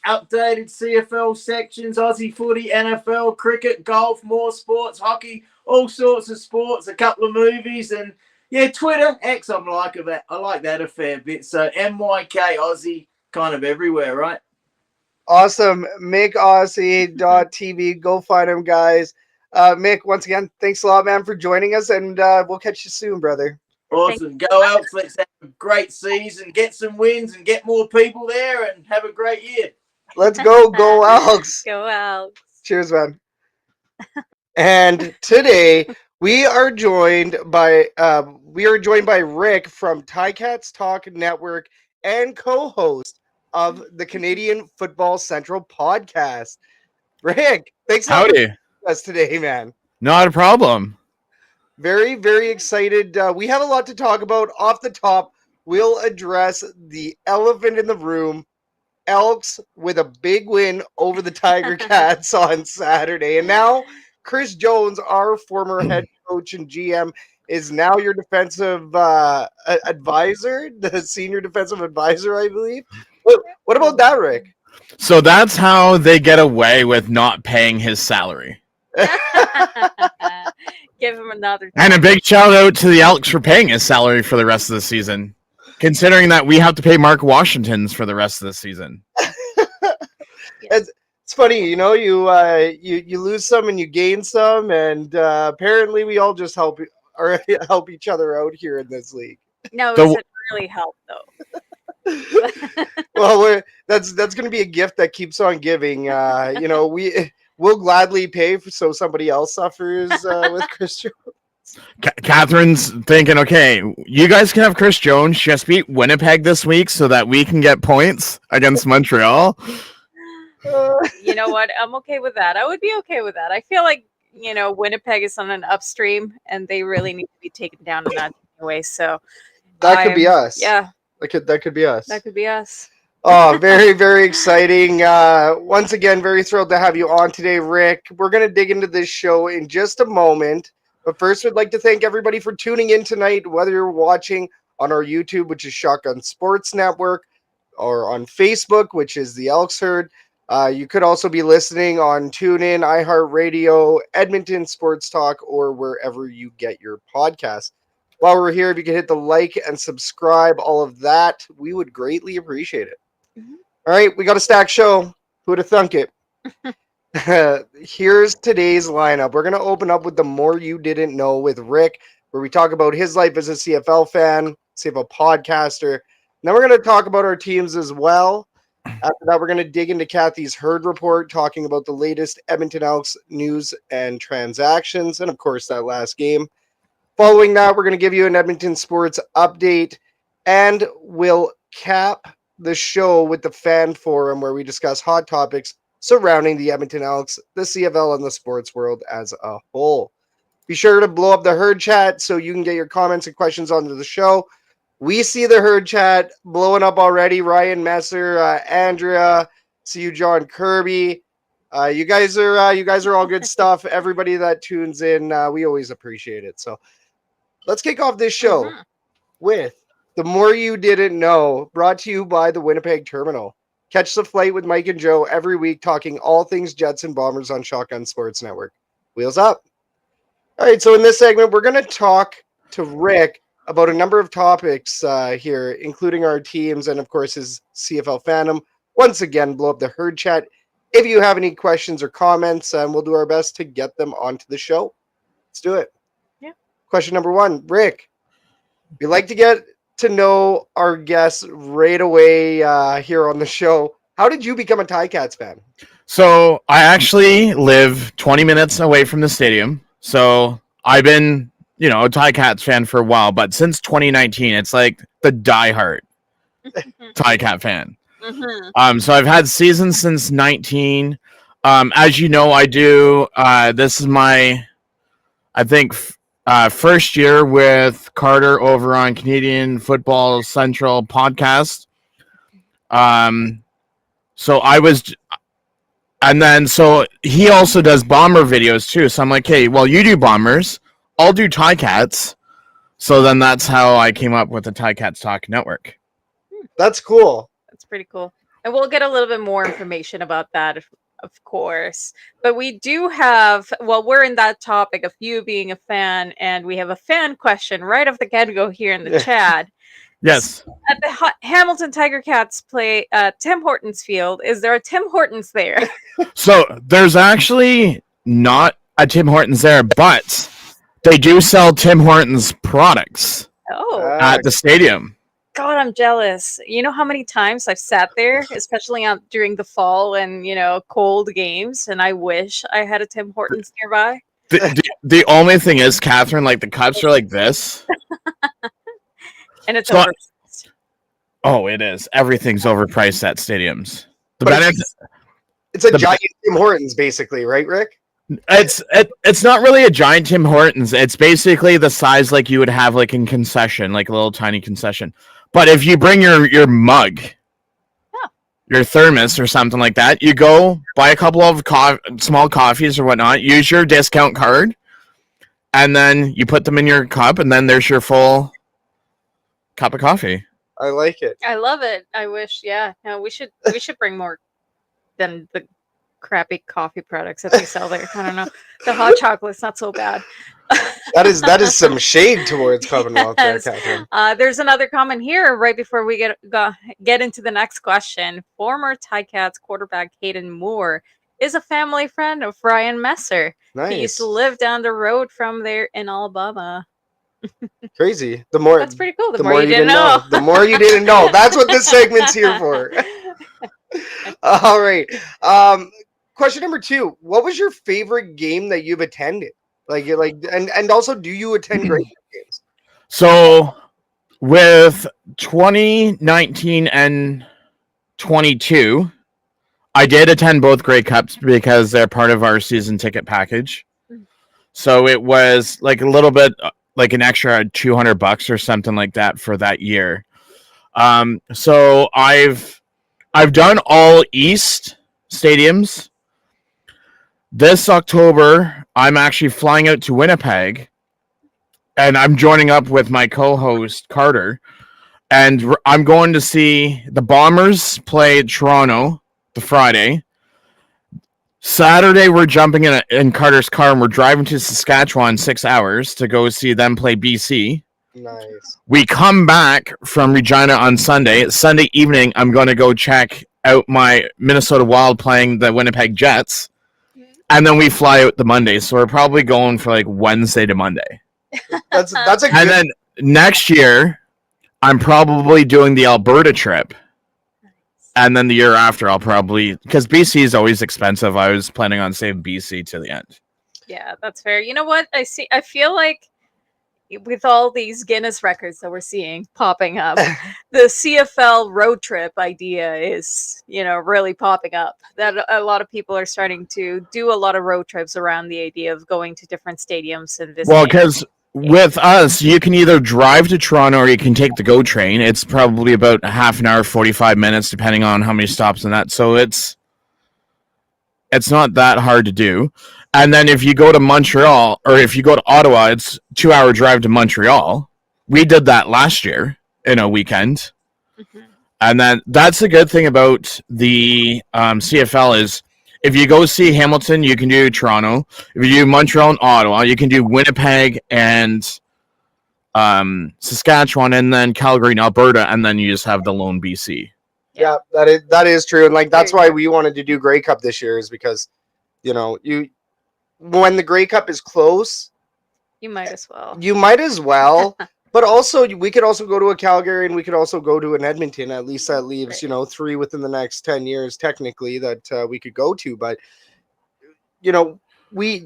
Updated CFL sections, Aussie footy, NFL, cricket, golf, more sports, hockey, all sorts of sports, a couple of movies, and yeah, Twitter, X, I like that a fair bit. So MYK Aussie, kind of everywhere, right? Awesome. MykAussie.tv. Go find him, guys. Myk, once again, thanks a lot, man, for joining us, and we'll catch you soon, brother. Awesome. Go Elks. Let's have a great season, get some wins, and get more people there, and have a great year. Let's go. Go Elks. Go Elks. Cheers, man. And today we are joined by Rick from TiCats Talk Network and co-host of the Canadian Football Central podcast. Rick, thanks for joining us today, man. Not a problem. Very, very excited. We have a lot to talk about. Off the top, we'll address the elephant in the room. Elks with a big win over the Tiger Cats on Saturday. And now Chris Jones, our former head coach and GM, is now your defensive advisor, the senior defensive advisor, I believe. What about that, Rick? So that's how they get away with not paying his salary. Give him another. And a big shout out to the Elks for paying his salary for the rest of the season, considering that we have to pay Mark Washington's for the rest of the season. It's funny, you know, you lose some and you gain some, and apparently we all just help each other out here in this league. No, it really helped though. Well, that's going to be a gift that keeps on giving. You know, we'll gladly pay so somebody else suffers with Chris Jones. Catherine's thinking, okay, you guys can have Chris Jones just beat Winnipeg this week so that we can get points against Montreal. You know what? I'm okay with that. I would be okay with that. I feel like, you know, Winnipeg is on an upstream and they really need to be taken down in that anyway. So that could be us. Yeah. That could be us. That could be us. Oh, very, very exciting. Once again, very thrilled to have you on today, Rick. We're going to dig into this show in just a moment. But first, we'd like to thank everybody for tuning in tonight, whether you're watching on our YouTube, which is Shotgun Sports Network, or on Facebook, which is the Elks Herd. You could also be listening on TuneIn, iHeartRadio, Edmonton Sports Talk, or wherever you get your podcasts. While we're here, if you could hit the like and subscribe, all of that, we would greatly appreciate it. Mm-hmm. All right, we got a stacked show. Who would have thunk it? Here's today's lineup. We're going to open up with the More You Didn't Know with Rick, where we talk about his life as a CFL fan, CFL podcaster. And then we're going to talk about our teams as well. After that, we're going to dig into Kathy's Herd Report, talking about the latest Edmonton Elks news and transactions, and of course, that last game. Following that, we're going to give you an Edmonton sports update, and we'll cap the show with the fan forum, where we discuss hot topics surrounding the Edmonton Elks, the CFL, and the sports world as a whole. Be sure to blow up the Herd Chat so you can get your comments and questions onto the show. We see the Herd Chat blowing up already. Ryan Messer, Andrea, see you, John Kirby. You guys are all good stuff. Everybody that tunes in, we always appreciate it. So let's kick off this show with The More You Didn't Know, brought to you by the Winnipeg Terminal. Catch the flight with Mike and Joe every week, talking all things Jets and Bombers on Shotgun Sports Network. Wheels up. All right, so in this segment, we're going to talk to Rick about a number of topics here, including our teams and, of course, his CFL fandom. Once again, blow up the Herd Chat if you have any questions or comments, and we'll do our best to get them onto the show. Let's do it. Yeah. Question number one, Rick. We like to get to know our guests right away here on the show. How did you become a TiCats fan? So I actually live 20 minutes away from the stadium. So I've been, a TiCats fan for a while, but since 2019, it's like the diehard TiCat fan. Mm-hmm. So I've had seasons since 19. As you know, I do. This is my, I think, first year with Carter over on Canadian Football Central podcast. So I was, and then so he also does bomber videos too. So I'm like, hey, well, you do bombers, I'll do TiCats. So then that's how I came up with the TiCats Talk Network. That's cool. That's pretty cool. And we'll get a little bit more information about that, of course. But we do have, well, we're in that topic of you being a fan, and we have a fan question right off the get-go here in the chat. Yes. At the Hamilton Tiger Cats play Tim Hortons Field, is there a Tim Hortons there? So there's actually not a Tim Hortons there, but they do sell Tim Hortons products Oh, at the stadium. God, I'm jealous. You know how many times I've sat there, especially during the fall and, cold games, and I wish I had a Tim Hortons nearby. The only thing is, Catherine, like the cups are like this. And it's So overpriced. Oh, it is. Everything's overpriced at stadiums. It's a giant Tim Hortons, basically, right, Rick? It's not really a giant Tim Hortons. It's basically the size like you would have like in concession, like a little tiny concession. But if you bring your mug, your thermos or something like that, you go buy a couple of small coffees or whatnot, use your discount card, and then you put them in your cup, and then there's your full cup of coffee. I like it. I love it. I wish, no, we should bring more than the crappy coffee products that they sell there. I don't know. The hot chocolate's not so bad. That is some shade towards Commonwealth there, Catherine. There's another comment here right before we get into the next question. Former TiCats quarterback Hayden Moore is a family friend of Ryan Messer. Nice. He used to live down the road from there in Alabama. Crazy. That's pretty cool. The more you didn't know. The more you didn't know. That's what this segment's here for. All right. Question number 2. What was your favorite game that you've attended? And also, do you attend Grey Cup games? So with 2019 and 22, I did attend both Grey Cups because they're part of our season ticket package. So it was like a little bit like an extra $200 or something like that for that year. So I've done all East stadiums. This October, I'm actually flying out to Winnipeg, and I'm joining up with my co-host Carter, and I'm going to see the Bombers play Toronto the Friday. Saturday, we're jumping in Carter's car, and we're driving to Saskatchewan 6 hours to go see them play BC. Nice. We come back from Regina on Sunday. Sunday evening, I'm going to go check out my Minnesota Wild playing the Winnipeg Jets. And then we fly out the Monday. So we're probably going for like Wednesday to Monday. That's a good... And then next year, I'm probably doing the Alberta trip. And then the year after, I'll probably... Because BC is always expensive. I was planning on saving BC to the end. Yeah, that's fair. You know what? I feel like with all these Guinness records that we're seeing popping up, the CFL road trip idea is, really popping up. That a lot of people are starting to do a lot of road trips around the idea of going to different stadiums and visiting. Well, because with us, you can either drive to Toronto or you can take the GO train. It's probably about half an hour, 45 minutes, depending on how many stops and that. So it's not that hard to do. And then if you go to Montreal or if you go to Ottawa, it's 2-hour drive to Montreal. We did that last year in a weekend. Mm-hmm. And then that's the good thing about the CFL is if you go see Hamilton, you can do Toronto. If you do Montreal and Ottawa, you can do Winnipeg and Saskatchewan and then Calgary and Alberta, and then you just have the lone BC. Yeah, that is true. And that's why we wanted to do Grey Cup this year is because, when the Grey Cup is close, you might as well. But also, we could also go to a Calgary and we could also go to an Edmonton. At least that leaves, 3 within the next 10 years, technically, that we could go to. But,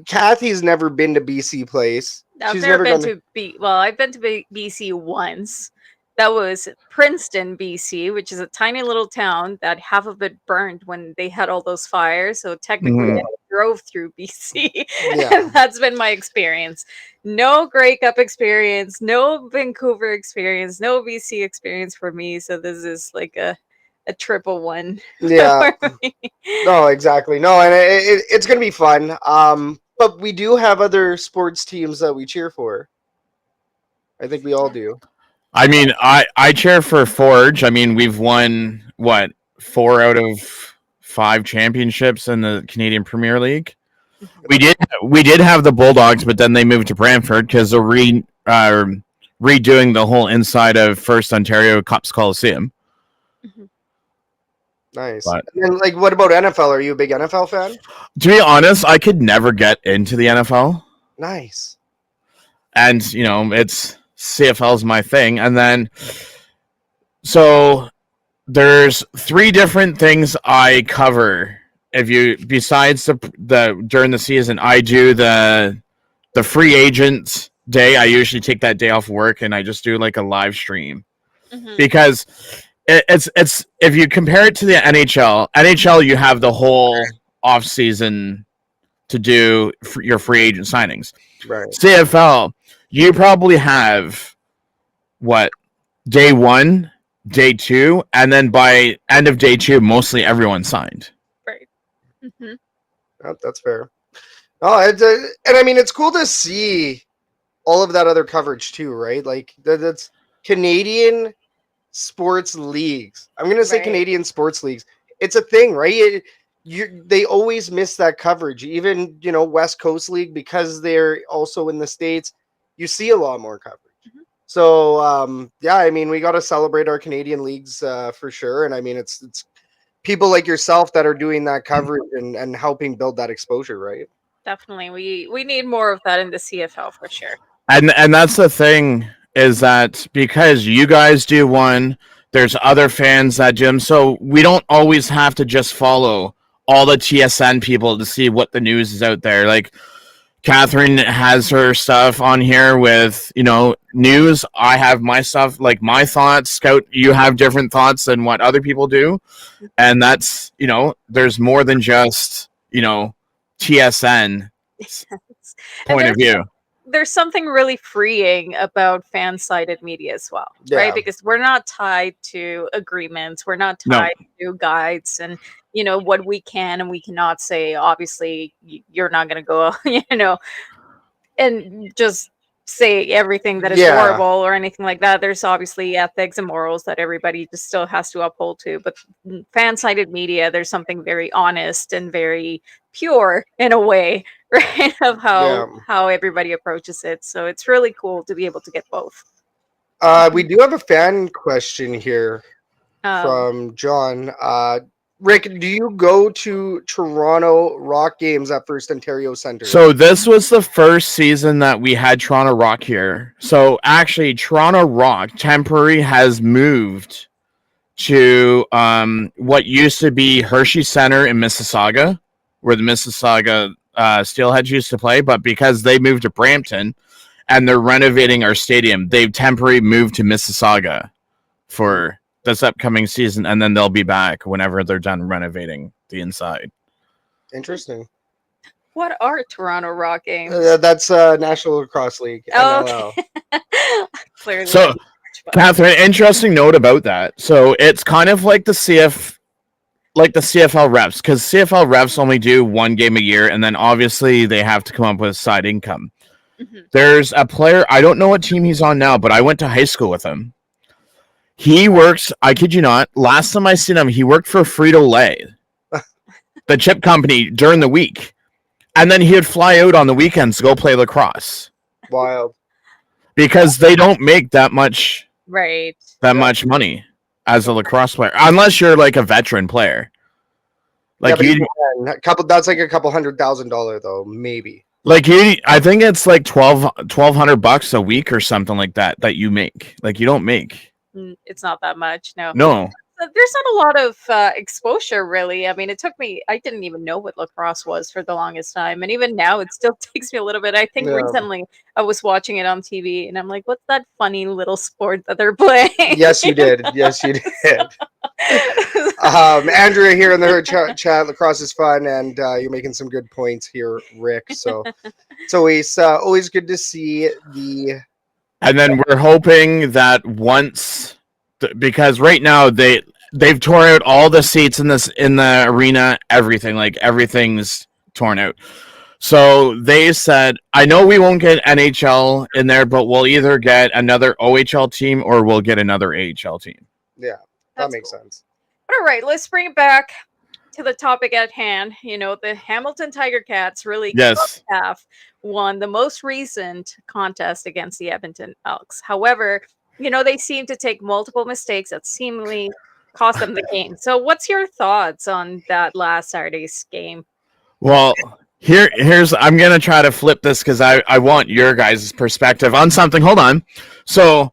Kathy's never been to BC Place. I've been to BC once. That was Princeton, BC, which is a tiny little town that half of it burned when they had all those fires. So technically, I drove through BC, Yeah. and that's been my experience. No Grey Cup experience, no Vancouver experience, no BC experience for me. So this is like a triple one. Yeah. for me. No, exactly. No, and it's going to be fun. But we do have other sports teams that we cheer for. I think we all do. I mean, I cheer for Forge. I mean, we've won, 4 out of 5 championships in the Canadian Premier League. We did have the Bulldogs, but then they moved to Brantford because they're redoing the whole inside of First Ontario Cups Coliseum. Nice. But- And then, like, what about NFL? Are you a big NFL fan? To be honest, I could never get into the NFL. Nice. And, it's CFL's my thing. And then, so there's 3 different things I cover. Besides the during the season, I do the free agent day. I usually take that day off work and I just do like a live stream because it's if you compare it to the NHL, you have the whole off season to do your free agent signings. Right. CFL, you probably have day 1, day 2, and then by end of day 2, mostly everyone signed. Right. That's fair. Oh, and I mean, it's cool to see all of that other coverage too, right? Like that's Canadian sports leagues. I'm gonna say Right. Canadian sports leagues. It's a thing, right? They always miss that coverage. Even West Coast League, because they're also in the States. You see a lot more coverage. So yeah, I mean, we got to celebrate our Canadian leagues for sure. And I mean, it's people like yourself that are doing that coverage and helping build that exposure, right? Definitely, we need more of that in the CFL for sure. And that's the thing, is that because you guys do one, there's other fans that do them, so we don't always have to just follow all the TSN people to see what the news is out there. Like Catherine has her stuff on here with news. I have my stuff, like my thoughts. Scout, you have different thoughts than what other people do, and that's there's more than just TSN point of view. There's something really freeing about fan-sided media as well, right? Because we're not tied to agreements. We're not tied to guides and, what we can and we cannot say. Obviously, you're not going to go, and just say everything that is horrible or anything like that. There's obviously ethics and morals that everybody just still has to uphold to. But fan-sided media, there's something very honest and very pure in a way, right, of how everybody approaches it. So it's really cool to be able to get both. We do have a fan question here from John. Rick, do you go to Toronto Rock games at First Ontario Centre? So this was the first season that we had Toronto Rock here. So actually, Toronto Rock temporary has moved to what used to be Hershey Center in Mississauga, where the Mississauga Steelheads used to play. But because they moved to Brampton and they're renovating our stadium, they've temporarily moved to Mississauga for this upcoming season, and then they'll be back whenever they're done renovating the inside. Interesting. What are Toronto Rock games? That's National Lacrosse League. Oh, okay. Clearly. So, Catherine, interesting note about that. So it's kind of like the CFL refs, because CFL refs only do 1 game a year, and then obviously they have to come up with side income. There's a player, I don't know what team he's on now, but I went to high school with him. He works, I kid you not, last time I seen him, he worked for Frito-Lay, the chip company, during the week. And then he would fly out on the weekends to go play lacrosse. Wild. Because they don't make that much much money as a lacrosse player, unless you're like a veteran player. Like that's like a couple $100,000 though, maybe. Like I think it's like $1,200 a week or something like that you make. Like you don't make. It's not that much, no. No. there's not a lot of exposure, really. I mean, it took me, I didn't even know what lacrosse was for the longest time. And even now, it still takes me a little bit. I think Yeah. recently I was watching it on TV and I'm like, what's that funny little sport that they're playing? Yes, you did. Yes, you did. Andrea here in the chat, lacrosse is fun, and you're making some good points here, Rick. So it's always good to see the. And then we're hoping that once, because right now they've tore out all the seats in the arena, everything's torn out. So they said, I know we won't get NHL in there, but we'll either get another OHL team or we'll get another AHL team. Yeah, that makes sense. All right, let's bring it back to the topic at hand. You know, the Hamilton Tiger Cats really have won the most recent contest against the Edmonton Elks. However, you know, they seem to take multiple mistakes that seemingly cost them the game. So what's your thoughts on that last Saturday's game? Well, here's I'm going to try to flip this because I want your guys' perspective on something. Hold on. So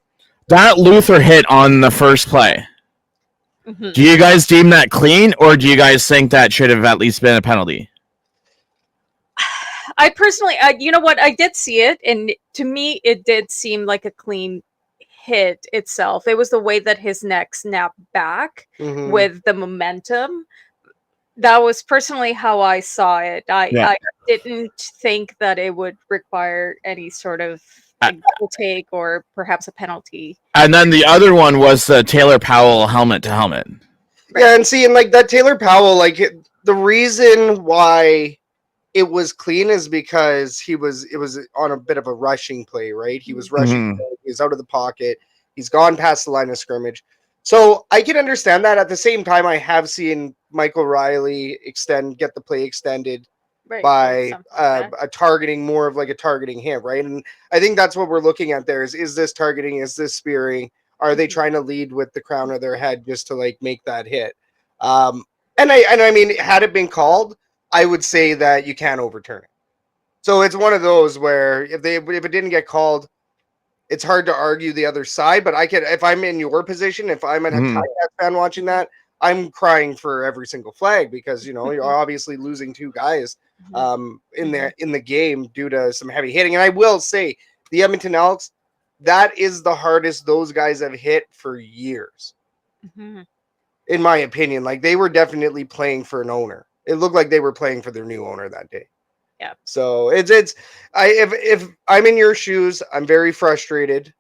that Luther hit on the first play. Mm-hmm. Do you guys deem that clean, or do you guys think that should have at least been a penalty? I personally, you know what? I did see it, and to me, it did seem like a clean hit itself. It was the way that his neck snapped back with the momentum. That was personally how I saw it. I didn't think that it would require any sort of double take or perhaps a penalty. And then the other one was the Taylor Powell helmet to helmet. Right. Yeah, and see, and like that Taylor Powell, like the reason why it was clean is because it was on a bit of a rushing play, right? He was rushing, he was out of the pocket, he's gone past the line of scrimmage. So I can understand that. At the same time, I have seen Michael Riley get the play extended by a targeting, more of like a targeting him, right? And I think that's what we're looking at there is this targeting, is this spearing? Are they trying to lead with the crown of their head just to like make that hit? And I mean, had it been called, I would say that you can't overturn it. So it's one of those where if it didn't get called, it's hard to argue the other side. But I could, if I'm in your position, if I'm a TiCats fan watching that, I'm crying for every single flag because, you know, you're obviously losing two guys in the game due to some heavy hitting. And I will say the Edmonton Elks, that is the hardest those guys have hit for years. In my opinion, like they were definitely playing for an owner. It looked like they were playing for their new owner that day. Yeah. So if I'm in your shoes, I'm very frustrated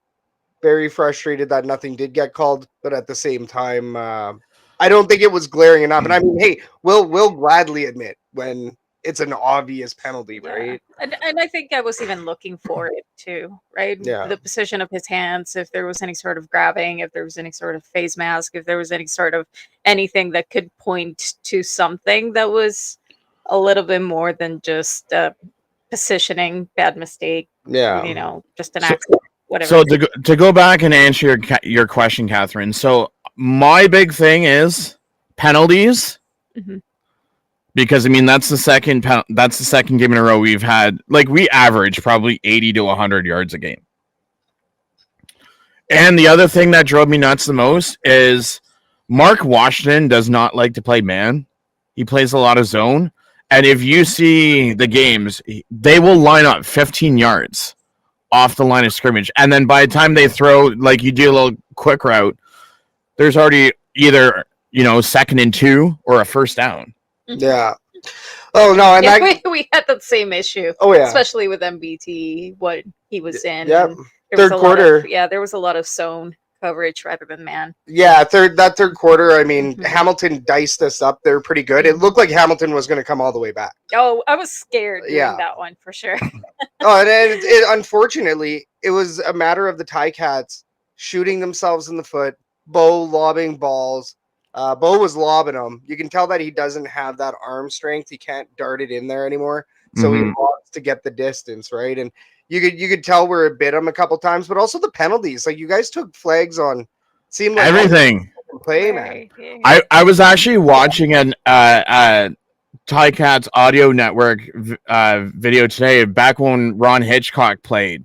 that nothing did get called. But at the same time, I don't think it was glaring enough. And I mean, hey, we'll gladly admit when it's an obvious penalty, right? And I think I was even looking for it too, right? Yeah. The position of his hands, if there was any sort of grabbing, if there was any sort of face mask, if there was any sort of anything that could point to something that was a little bit more than just positioning, bad mistake, you know, just an accident, whatever. So to go back and answer your question, Catherine. So my big thing is penalties. Because I mean that's the second game in a row we've had. Like we average probably 80 to 100 yards a game. And the other thing that drove me nuts the most is Mark Washington does not like to play man. He plays a lot of zone. And if you see the games, they will line up 15 yards off the line of scrimmage. And then by the time they throw, like you do a little quick route, there's already either, you know, 2nd and 2 or a first down. Yeah. Oh, no. And we had the same issue. Oh, yeah. Especially with MBT, what he was in. Yeah. Third quarter. There was a lot of zone coverage rather than man. Yeah, third quarter, I mean, Hamilton diced us up there pretty good. It looked like Hamilton was going to come all the way back. Oh, I was scared doing that one for sure. And unfortunately, it was a matter of the TiCats shooting themselves in the foot, Bo lobbing balls. Bo was lobbing them. You can tell that he doesn't have that arm strength. He can't dart it in there anymore. So he wants to get the distance, right? And you could tell where it bit him a couple times, but also the penalties. Like you guys took flags on, seemed like everything. Play, man. I was actually watching an TiCats Audio Network video today back when Ron Hitchcock played,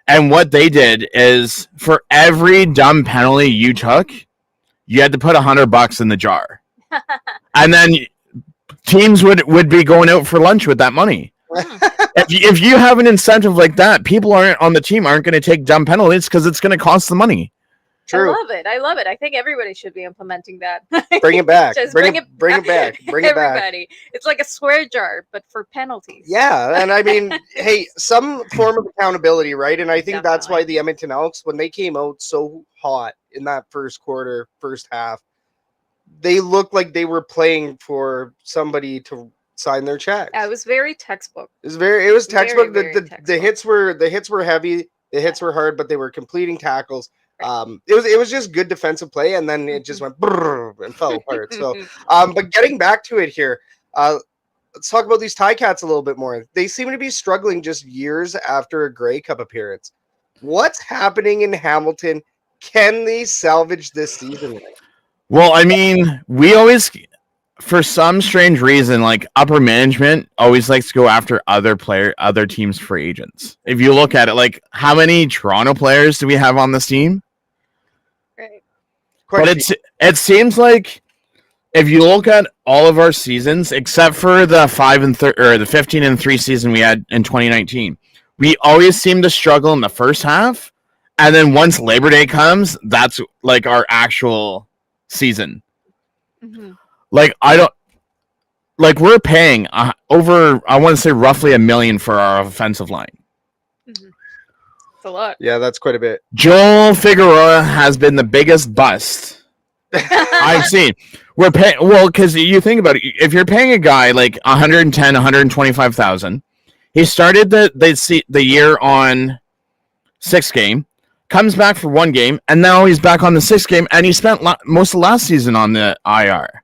and what they did is for every dumb penalty you took, you had to put $100 in the jar, and then teams would be going out for lunch with that money. If you have an incentive like that, people on the team aren't going to take dumb penalties because it's going to cost the money. True. I love it. I think everybody should be implementing that. Bring it back. Just bring it back. Bring it back. Everybody. It's like a swear jar, but for penalties. Yeah, and I mean, hey, some form of accountability, right? And I think that's why the Edmonton Elks, when they came out so hot in that first quarter, first half, they looked like they were playing for somebody to sign their checks. Yeah, it was very textbook. It was textbook. Very textbook. The hits were heavy, the hits were hard, but they were completing tackles. It was just good defensive play, and then it just went and fell apart. So, but getting back to it here, let's talk about these TiCats a little bit more. They seem to be struggling just years after a Grey Cup appearance. What's happening in Hamilton? Can they salvage this season? Well, I mean, we always, for some strange reason, like upper management always likes to go after other teams' free agents. If you look at it, like how many Toronto players do we have on this team? Right. But it seems like if you look at all of our seasons, except for the 15-3 season we had in 2019, we always seem to struggle in the first half, and then once Labor Day comes, that's like our actual season. Mm-hmm. We're paying over, I want to say roughly $1 million for our offensive line. Mm-hmm. It's a lot. Yeah, that's quite a bit. Joel Figueroa has been the biggest bust I've seen. We're paying, well, because you think about it, if you're paying a guy like $110,000, $125,000, he started the year on 6 game, comes back for 1 game, and now he's back on the 6th game, and he spent most of last season on the IR.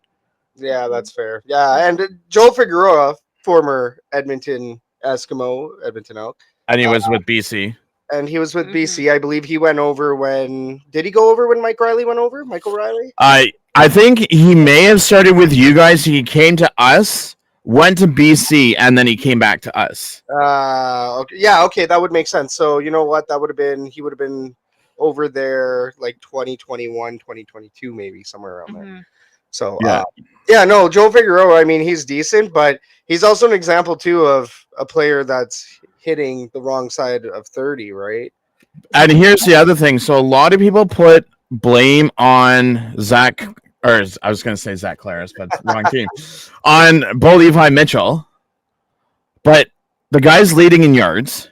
Yeah, that's fair. Yeah, and Joel Figueroa, former Edmonton Elk. And he was with BC. And he was with BC. I believe he went over did he go over when Mike Riley went over? Michael Riley? I think he may have started with you guys. He came to us, went to BC, and then he came back to us. Okay. Yeah, okay, that would make sense. So, you know what? He would have been over there like 2021, 2022, maybe somewhere around there. So, no, Joel Figueroa, I mean, he's decent, but he's also an example, too, of a player that's hitting the wrong side of 30, right? And here's the other thing. So, a lot of people put blame on Zach, or I was going to say Zach Claris, but wrong team, on Bo Levi Mitchell. But the guy's leading in yards.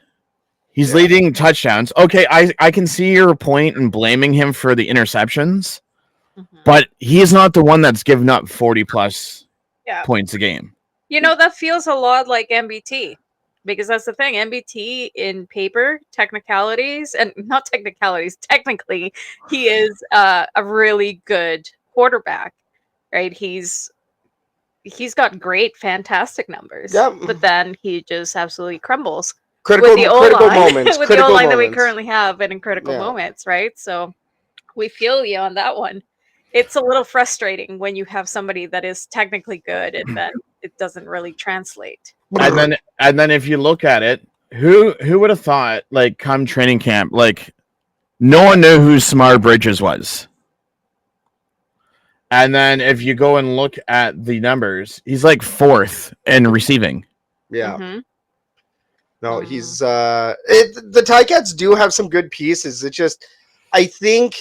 He's leading touchdowns. Okay, I can see your point in blaming him for the interceptions. But he's not the one that's given up 40-plus points a game. You know, that feels a lot like MBT. Because that's the thing. MBT in paper, technicalities, and not technicalities, technically, he is a really good quarterback, right? He's got great, fantastic numbers. Yep. But then he just absolutely crumbles. Critical moments. With the O-line that we currently have and in critical moments, right? So we feel you on that one. It's a little frustrating when you have somebody that is technically good and then it doesn't really translate. And then if you look at it, who would have thought, like, come training camp, like, no one knew who Samar Bridges was. And then if you go and look at the numbers, he's like 4th in receiving. Yeah. Mm-hmm. No, he's the TiCats do have some good pieces. It just, I think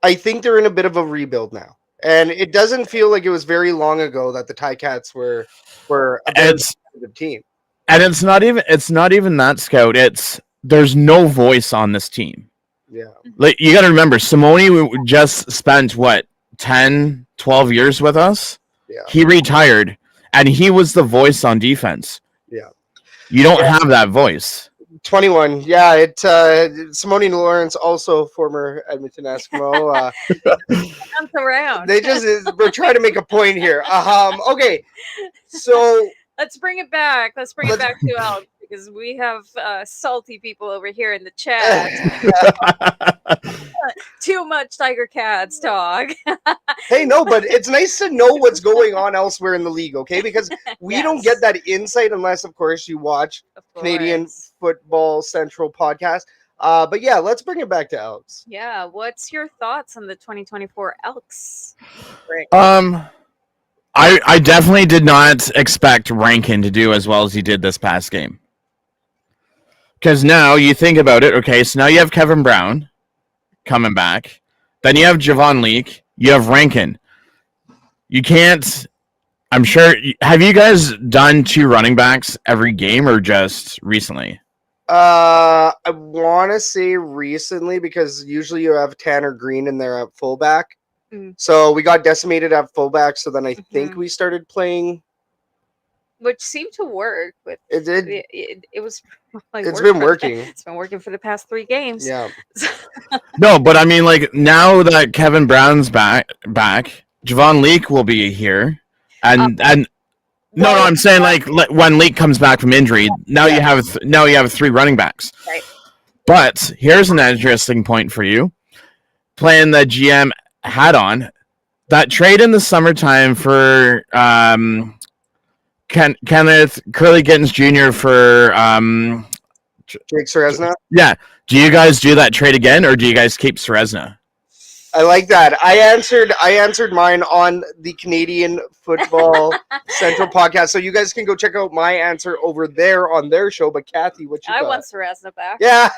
they're in a bit of a rebuild now. And it doesn't feel like it was very long ago that the TiCats were a competitive team. And it's not even that, Scout. There's no voice on this team. Yeah. Like, you got to remember, Simone just spent 10, 12 years with us. Yeah. He retired and he was the voice on defense. Yeah. You don't have that voice. 21. Yeah, Simone Lawrence, also former Edmonton Eskimo. Comes around. We're trying to make a point here. Okay, so let's bring it back. Let's bring it back to Elks because we have salty people over here in the chat. Too much Tiger Cats talk. Hey, no, but it's nice to know what's going on elsewhere in the league, okay? Because we don't get that insight unless, of course, you watch Canadian Football Central podcast. But yeah, let's bring it back to Elks. Yeah, what's your thoughts on the 2024 Elks? Rick? I definitely did not expect Rankin to do as well as he did this past game. Because now you think about it, okay, so now you have Kevin Brown coming back. Then you have Javon Leake. You have Rankin. You can't, I'm sure, have you guys done 2 running backs every game or just recently? I want to say recently because usually you have Tanner Green in there at fullback. Mm. So we got decimated at fullback. So then I think Mhm. we started playing. Which seemed to work, but It did. it was like It's been working. It's been working for the past 3 games. Yeah. No, but I mean, like, now that Kevin Brown's back, Javon Leake will be here. And no, I'm saying, like, when Leake comes back from injury, now you have 3 running backs. Right. But here's an interesting point for you. Playing the GM hat on, that trade in the summertime for Kenneth Curly Gittens Jr. for Jake Serezna. Yeah. Do you guys do that trade again, or do you guys keep Serezna? I like that. I answered mine on the Canadian Football Central podcast, so you guys can go check out my answer over there on their show. But Kathy, what you I got? want Serezna back. Yeah.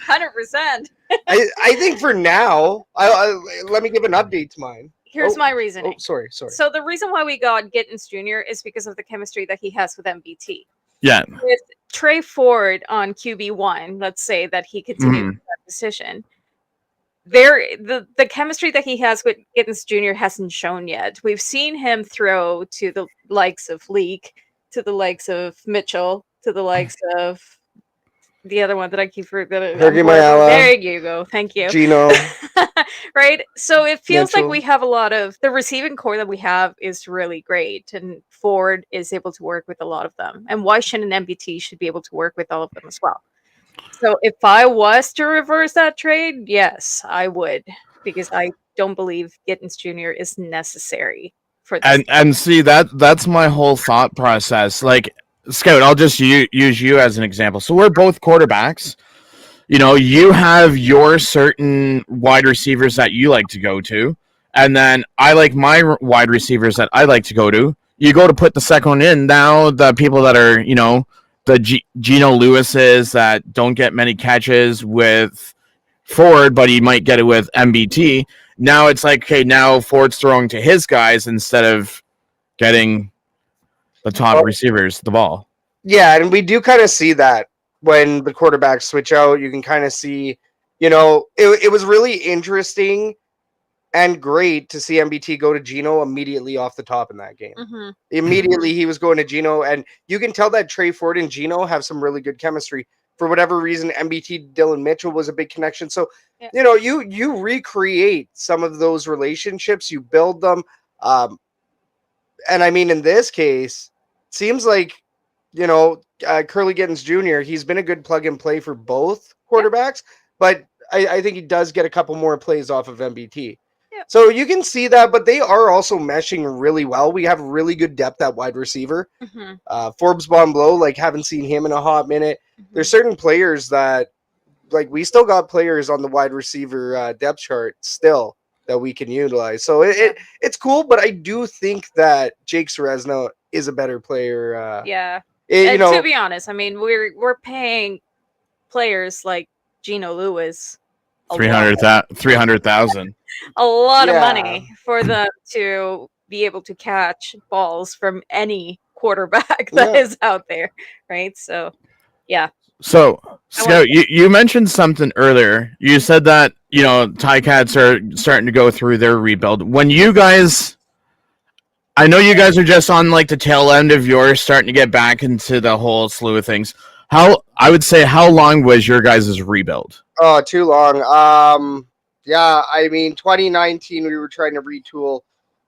100%. I think for now, let me give an update to mine. Here's my reasoning. Oh, sorry. So the reason why we got Gittens Jr. is because of the chemistry that he has with MBT. Yeah. With Trey Ford on QB1, let's say that he continues that position. The chemistry that he has with Gittens Jr. hasn't shown yet. We've seen him throw to the likes of Leak, to the likes of Mitchell, to the likes of the other one that I keep forgetting. There you go. Thank you. Gino. Right? So it feels Mitchell. like we have a lot of the receiving core that we have is really great, and Ford is able to work with a lot of them. And why shouldn't MBT should be able to work with all of them as well? So if I was to reverse that trade, yes, I would, because I don't believe Gittens Jr. is necessary for this. And see, that's my whole thought process. Like, Scout, I'll just use you as an example. So we're both quarterbacks. You know, you have your certain wide receivers that you like to go to, and then I like my wide receivers that I like to go to. You go to put the second one in. Now the people that are, you know, the Geno Lewises that don't get many catches with Ford, but he might get it with MBT. Now it's like, okay, now Ford's throwing to his guys instead of getting the top receivers the ball. Yeah, and we do kind of see that when the quarterbacks switch out. You can kind of see, you know, it was really interesting and great to see MBT go to Geno immediately off the top in that game. Mm-hmm. Immediately he was going to Geno, and you can tell that Trey Ford and Geno have some really good chemistry. For whatever reason, MBT Dylan Mitchell was a big connection. So, you know, you recreate some of those relationships, you build them. And I mean, in this case, it seems like, you know, Curly Gittens Jr., he's been a good plug and play for both quarterbacks, but I think he does get a couple more plays off of MBT. So you can see that, but they are also meshing really well. We have really good depth at wide receiver. Forbes Bonblow, like, haven't seen him in a hot minute. There's certain players that, like, we still got players on the wide receiver depth chart still that we can utilize. So it's cool, but I do think that Jake Serezna is a better player. And to be honest, I mean, we're paying players like Geno Lewis 300,000. A lot of money for them to be able to catch balls from any quarterback that is out there, right? So, yeah. So, Scout, you mentioned something earlier. You said that, you know, TiCats are starting to go through their rebuild. When you guys, I know you guys are just on, like, the tail end of yours, starting to get back into the whole slew of things. How long was your guys' rebuild? Oh, too long. Yeah, I mean, 2019, we were trying to retool.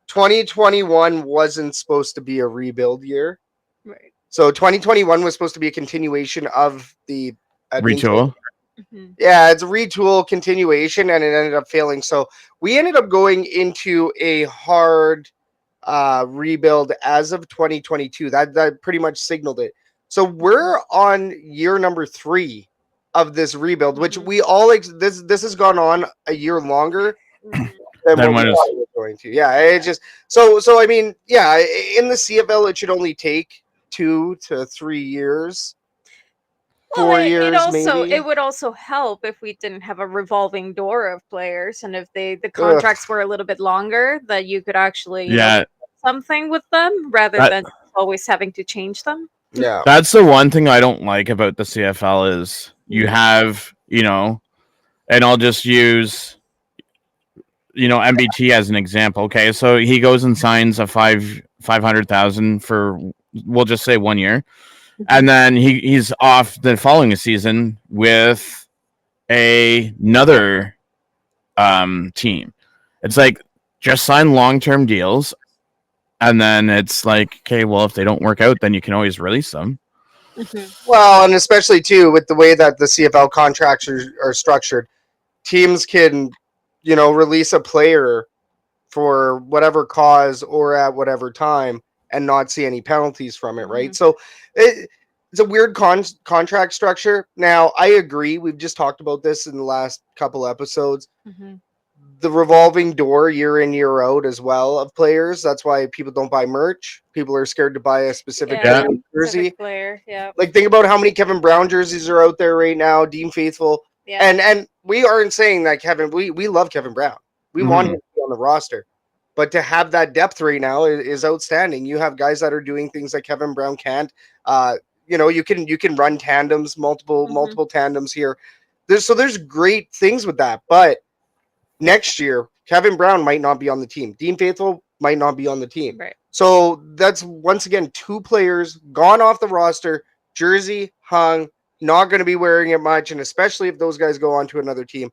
2021 wasn't supposed to be a rebuild year. Right. So 2021 was supposed to be a continuation of the retool. Yeah, it's a retool continuation, and it ended up failing. So we ended up going into a hard rebuild as of 2022. That pretty much signaled it. So we're on year number 3 of this rebuild, which Mhm. we all this has gone on a year longer Mhm. than Then what when we it's- thought it was going to. Yeah, it's just so I mean, yeah, in the CFL it should only take 2 to 3 years. Well, 4 it years also maybe. it would also help if we didn't have a revolving door of players, and if the Ugh. contracts were a little bit longer, that you could actually Yeah, do something with them rather That- than always having to change them. Yeah. that's the one thing I don't like about the CFL is you have, and I'll just use, MBT as an example. Okay, so he goes and signs a 500,000 for, we'll just say 1 year, and then he's off the following season with another team. It's like, just sign long-term deals, and then it's like, okay, well, if they don't work out, then you can always release them. Mhm. Well, and especially too with the way that the CFL contracts are structured, teams can, release a player for whatever cause or at whatever time and not see any penalties from it, right? Mhm. So it's a weird contract structure. Now, I agree. We've just talked about this in the last couple episodes. Mhm. The revolving door year in, year out as well of players. That's why people don't buy merch. People are scared to buy a specific Yeah, jersey. specific player. Yeah, Like, think about how many Kevin Brown jerseys are out there right now, Dean Faithful. yeah. And we aren't saying that Kevin, we love Kevin Brown. We want him to be on the roster. But to have that depth right now is outstanding. You have guys that are doing things that Kevin Brown can't. You can run tandems, multiple tandems here. There's great things with that. But next year, Kevin Brown might not be on the team. Dean Faithful might not be on the team. Right. So that's once again 2 players gone off the roster, jersey hung, not going to be wearing it much, and especially if those guys go on to another team,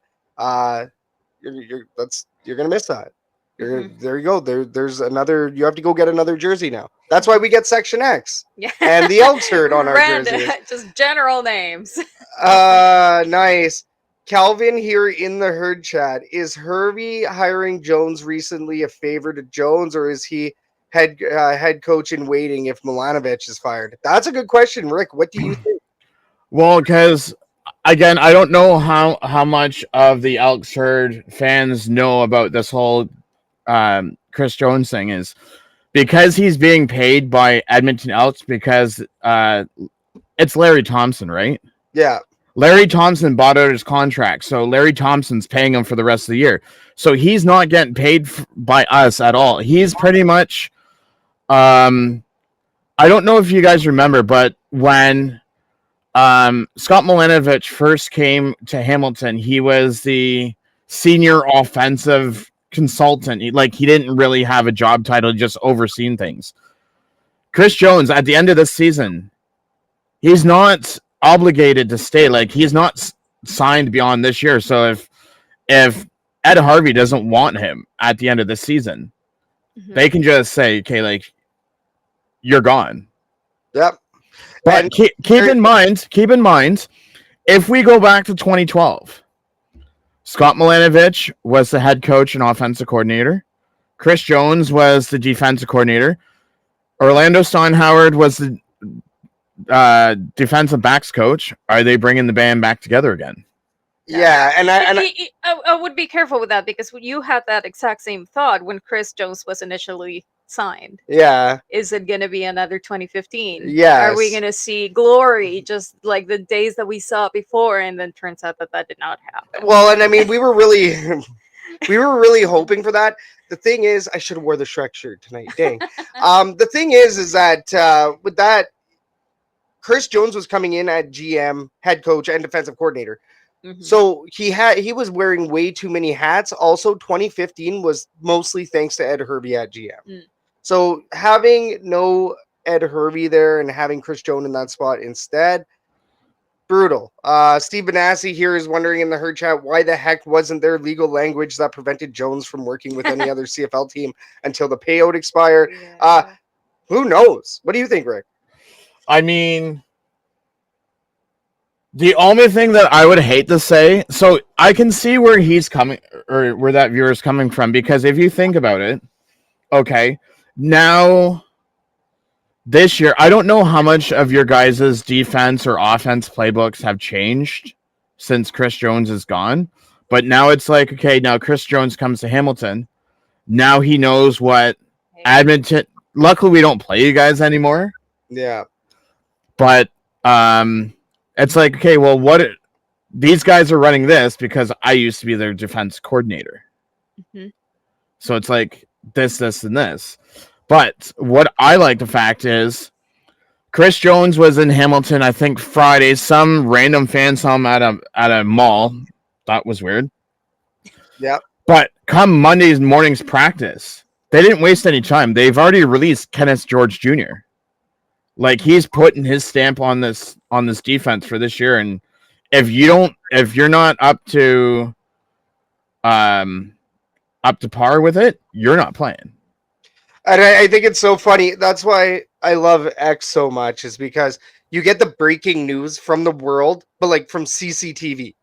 you're going to miss that. There you go. There's another. You have to go get another jersey now. That's why we get Section X Yeah. and the Elks herd on our Random, jerseys. just general names. Nice. Calvin here in the herd chat. Is Hervey hiring Jones recently a favor to Jones, or is he head coach in waiting if Milanovic is fired? That's a good question, Rick. What do you think? Well, because again, I don't know how much of the Elks herd fans know about this whole Chris Jones thing is because he's being paid by Edmonton Elks because it's Larry Thompson, right? Yeah. Larry Thompson bought out his contract, so Larry Thompson's paying him for the rest of the year. So he's not getting paid by us at all. He's pretty much, I don't know if you guys remember, but when Scott Milanovic first came to Hamilton, he was the senior offensive consultant. He didn't really have a job title, just overseeing things. Chris Jones, at the end of this season, he's not obligated to stay. He's not signed beyond this year. So if Ed Harvey doesn't want him at the end of the season, they can just say, okay, you're gone. Yep. But And keep in mind, if we go back to 2012, Scott Milanovic was the head coach and offensive coordinator. Chris Jones was the defensive coordinator. Orlando Steinhauer was the defensive backs coach. Are they bringing the band back together again? Yeah, and I would be careful with that because you had that exact same thought when Chris Jones was initially signed. yeah, Is it going to be another 2015? yes. Are we going to see glory just like the days that we saw before? And then turns out that did not happen. Well, and I mean, we were really hoping for that. The thing is, I should have wore the Shrek shirt tonight. Dang. The thing is that with that, Chris Jones was coming in at GM, head coach, and defensive coordinator. Mhm. So he was wearing way too many hats. Also, 2015 was mostly thanks to Ed Hervey at GM. Mm. So having no Ed Hervey there and having Chris Jones in that spot instead, brutal. Steve Benassi here is wondering in the herd chat, why the heck wasn't there legal language that prevented Jones from working with any other CFL team until the payout expired? Yeah. Who knows? What do you think, Rick? I mean, the only thing that I would hate to say, so I can see where he's coming, or where that viewer is coming from, because if you think about it, okay, now this year, I don't know how much of your guys' defense or offense playbooks have changed since Chris Jones is gone. But now it's like, okay, now Chris Jones comes to Hamilton. Now he knows what Edmonton. Luckily, we don't play you guys anymore. Yeah. But it's like, okay, well, these guys are running this because I used to be their defense coordinator. Mhm. So it's like this, and this. But what I like the fact is Chris Jones was in Hamilton, I think Friday. Some random fan saw him at a mall. That was weird. Yeah. But come Monday's morning's practice, they didn't waste any time. They've already released Kenneth George Jr. Like he's putting his stamp on this defense for this year. And if you're not up to par with it, you're not playing. And I think it's so funny. That's why I love X so much, is because you get the breaking news from the world, but like from CCTV.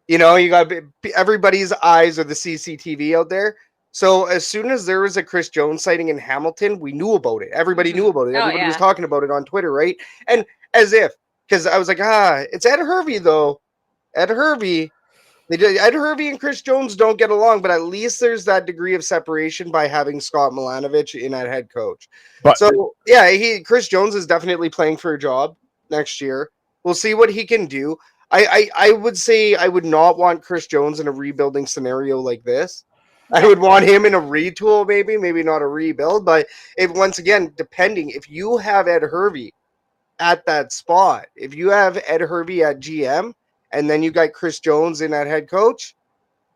You know, you got everybody's eyes are the CCTV out there. So as soon as there was a Chris Jones sighting in Hamilton, we knew about it. Everybody knew about it. Everybody was talking about it on Twitter, right? And as if, because I was like, it's Ed Hervey though. Ed Hervey. Ed Hervey and Chris Jones don't get along, but at least there's that degree of separation by having Scott Milanovich in at head coach. But, so yeah, Chris Jones is definitely playing for a job next year. We'll see what he can do. I would say I would not want Chris Jones in a rebuilding scenario like this. I would want him in a retool, maybe not a rebuild, but once again, depending if you have Ed Hervey at that spot, if you have Ed Hervey at GM, and then you got Chris Jones in at head coach,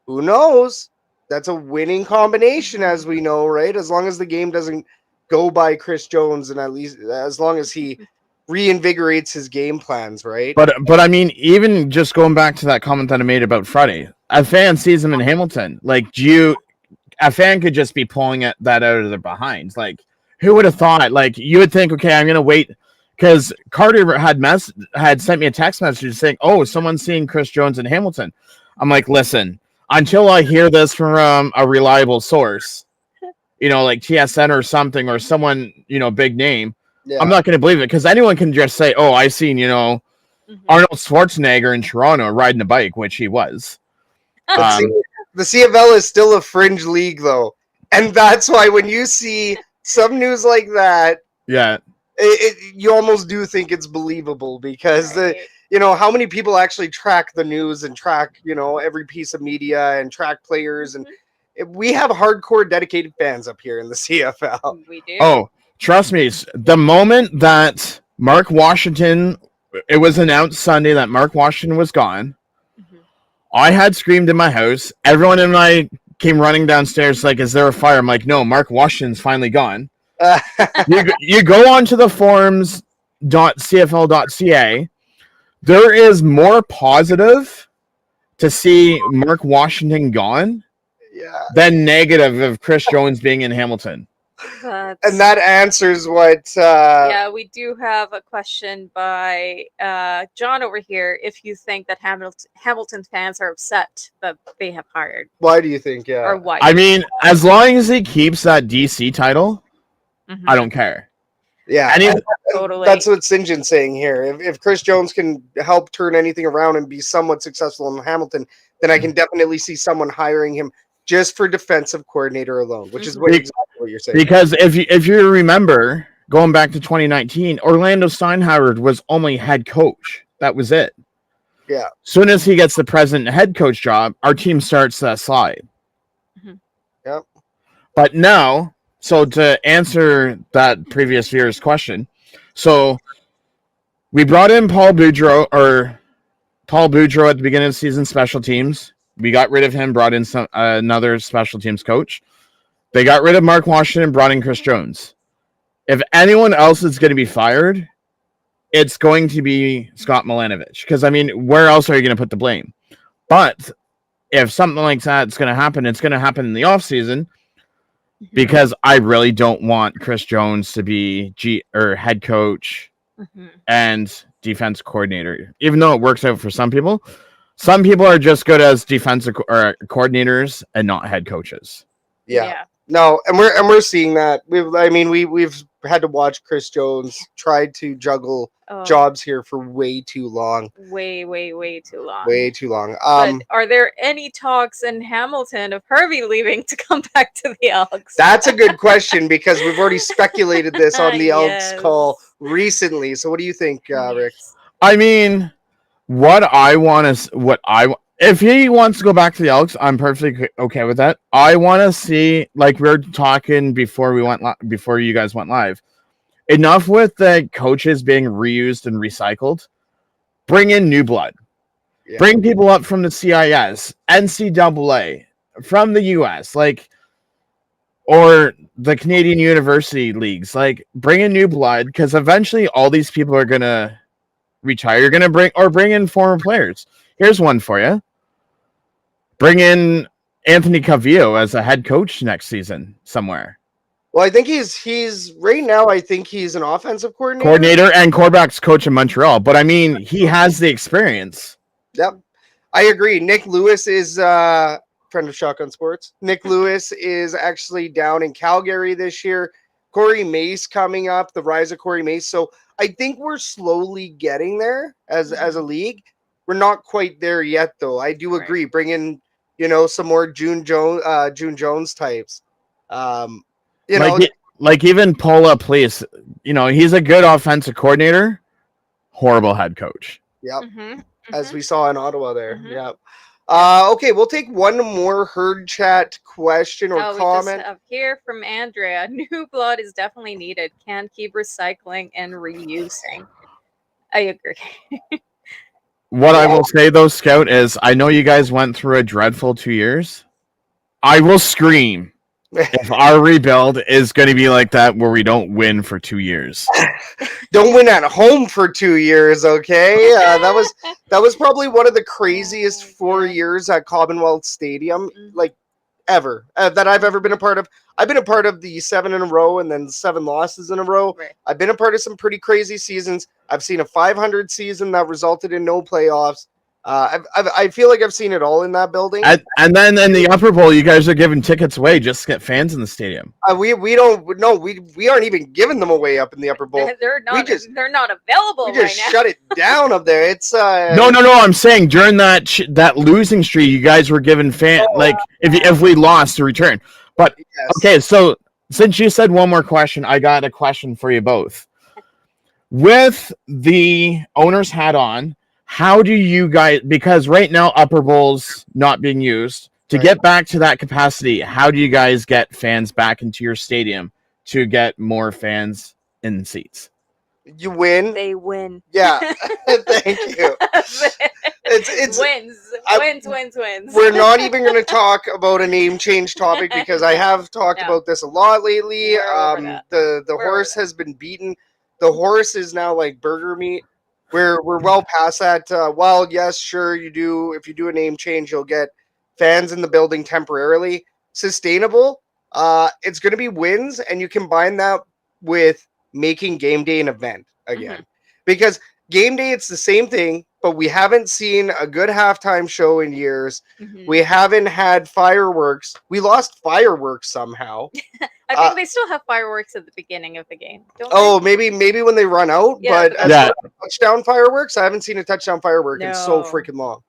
who knows? That's a winning combination, as we know, right? As long as the game doesn't go by Chris Jones, and at least as long as he reinvigorates his game plans, right? But I mean, even just going back to that comment that I made about Friday, a fan sees him in Hamilton. Like, a fan could just be pulling that out of their behinds. Like, who would have thought? Like, you would think, okay, I'm gonna wait. Because Carter had sent me a text message saying, "Oh, someone's seeing Chris Jones in Hamilton." I'm like, listen, until I hear this from a reliable source, like TSN or something, or someone, big name, I'm not going to believe it, because anyone can just say, "Oh, I seen, Arnold Schwarzenegger in Toronto riding a bike," which he was. The CFL is still a fringe league, though, and that's why when you see some news like that, you almost do think it's believable, because how many people actually track the news and track, every piece of media and track players. And we have hardcore dedicated fans up here in the CFL. We do. Oh, trust me. The moment that Mark Washington, it was announced Sunday that Mark Washington was gone, I had screamed in my house. Everyone in my came running downstairs like, "Is there a fire?" I'm like, "No, Mark Washington's finally gone." You go on to the forums.cfl.ca. There is more positive to see Mark Washington gone than negative of Chris Jones being in Hamilton. And that answers what... we do have a question by John over here. If you think that Hamilton fans are upset that they have hired. Why do you think, Or why? I mean, as long as he keeps that DC title, I don't care. Yeah, totally. That's what St. John's saying here. If Chris Jones can help turn anything around and be somewhat successful in Hamilton, then I can definitely see someone hiring him just for defensive coordinator alone, which is exactly what you're saying. Because if you remember, going back to 2019, Orlando Steinhauer was only head coach. That was it. Yeah. Soon as he gets the president head coach job, our team starts that slide. Yep. But now, so to answer that previous viewer's question, so we brought in Paul Boudreau at the beginning of the season, special teams. We got rid of him, brought in another special teams coach. They got rid of Mark Washington, brought in Chris Jones. If anyone else is going to be fired, it's going to be Scott Milanovich. Because, I mean, where else are you going to put the blame? But if something like that's going to happen, it's going to happen in the offseason, because I really don't want Chris Jones to be head coach and defense coordinator. Even though it works out for some people. Some people are just good as defensive coordinators and not head coaches. Yeah. No, and we're seeing that. We've had to watch Chris Jones try to juggle jobs here for way too long. Way too long. Way too long. But are there any talks in Hamilton of Hervey leaving to come back to the Elks? That's a good question because we've already speculated this on the Elks Yes. Call recently. So what do you think, Rick? I mean, if he wants to go back to the Elks, I'm perfectly okay with that. I want to see, like we were talking before you guys went live, enough with the coaches being reused and recycled. Bring in new blood. Yeah. Bring people up from the CIS, NCAA, from the US, or the Canadian University leagues. Bring in new blood because eventually all these people are gonna retire. You're gonna bring in former players. Here's one for you. Bring in Anthony Cavillo as a head coach next season somewhere. Well, I think he's right now. I think he's an offensive coordinator. Coordinator and quarterbacks coach in Montreal. But I mean, he has the experience. Yep, I agree. Nick Lewis is friend of Shotgun Sports. Nick Lewis is actually down in Calgary this year. Corey Mace coming up. The rise of Corey Mace. So I think we're slowly getting there as a league. We're not quite there yet, though. I do agree. Right. Bring in, some more June Jones types. Even Paula Please, he's a good offensive coordinator, horrible head coach. Yep. As we saw in Ottawa there. Yep. Okay, we'll take one more herd chat question or comment. We just have here from Andrea. New blood is definitely needed. Can't keep recycling and reusing. I agree. What I will say, though, Scout, is I know you guys went through a dreadful 2 years. I will scream if our rebuild is going to be like that where we don't win for 2 years. Don't win at home for 2 years, okay? That was probably one of the craziest 4 years at Commonwealth Stadium, ever, that I've ever been a part of. I've been a part of the 7 in a row and then 7 losses in a row. Right. I've been a part of some pretty crazy seasons. I've seen a 500 season that resulted in no playoffs. I feel like I've seen it all in that building. And then in the Upper Bowl, you guys are giving tickets away just to get fans in the stadium. We aren't even giving them away up in the Upper Bowl. They're not available. We just shut it down up there. It's no. I'm saying during that losing streak, you guys were giving if we lost to return. But yes. Okay, so since you said one more question, I got a question for you both. With the owner's hat on, how do you guys, because right now Upper Bowl's not being used, to get back to that capacity, how do you guys get fans back into your stadium to get more fans in seats? You win. They win. Yeah. Thank you. It's wins. We're not even going to talk about a name change topic because I have talked about this a lot lately. The horse has been beaten. The horse is now like burger meat. We're well past that. While yes, sure you do. If you do a name change, you'll get fans in the building temporarily. Sustainable. It's going to be wins, and you combine that with making game day an event again, because game day it's the same thing, but we haven't seen a good halftime show in years. We haven't had fireworks. We lost fireworks somehow. I think they still have fireworks at the beginning of the game. Don't they? maybe when they run out. Yeah, but touchdown fireworks, I haven't seen a touchdown firework in so freaking long.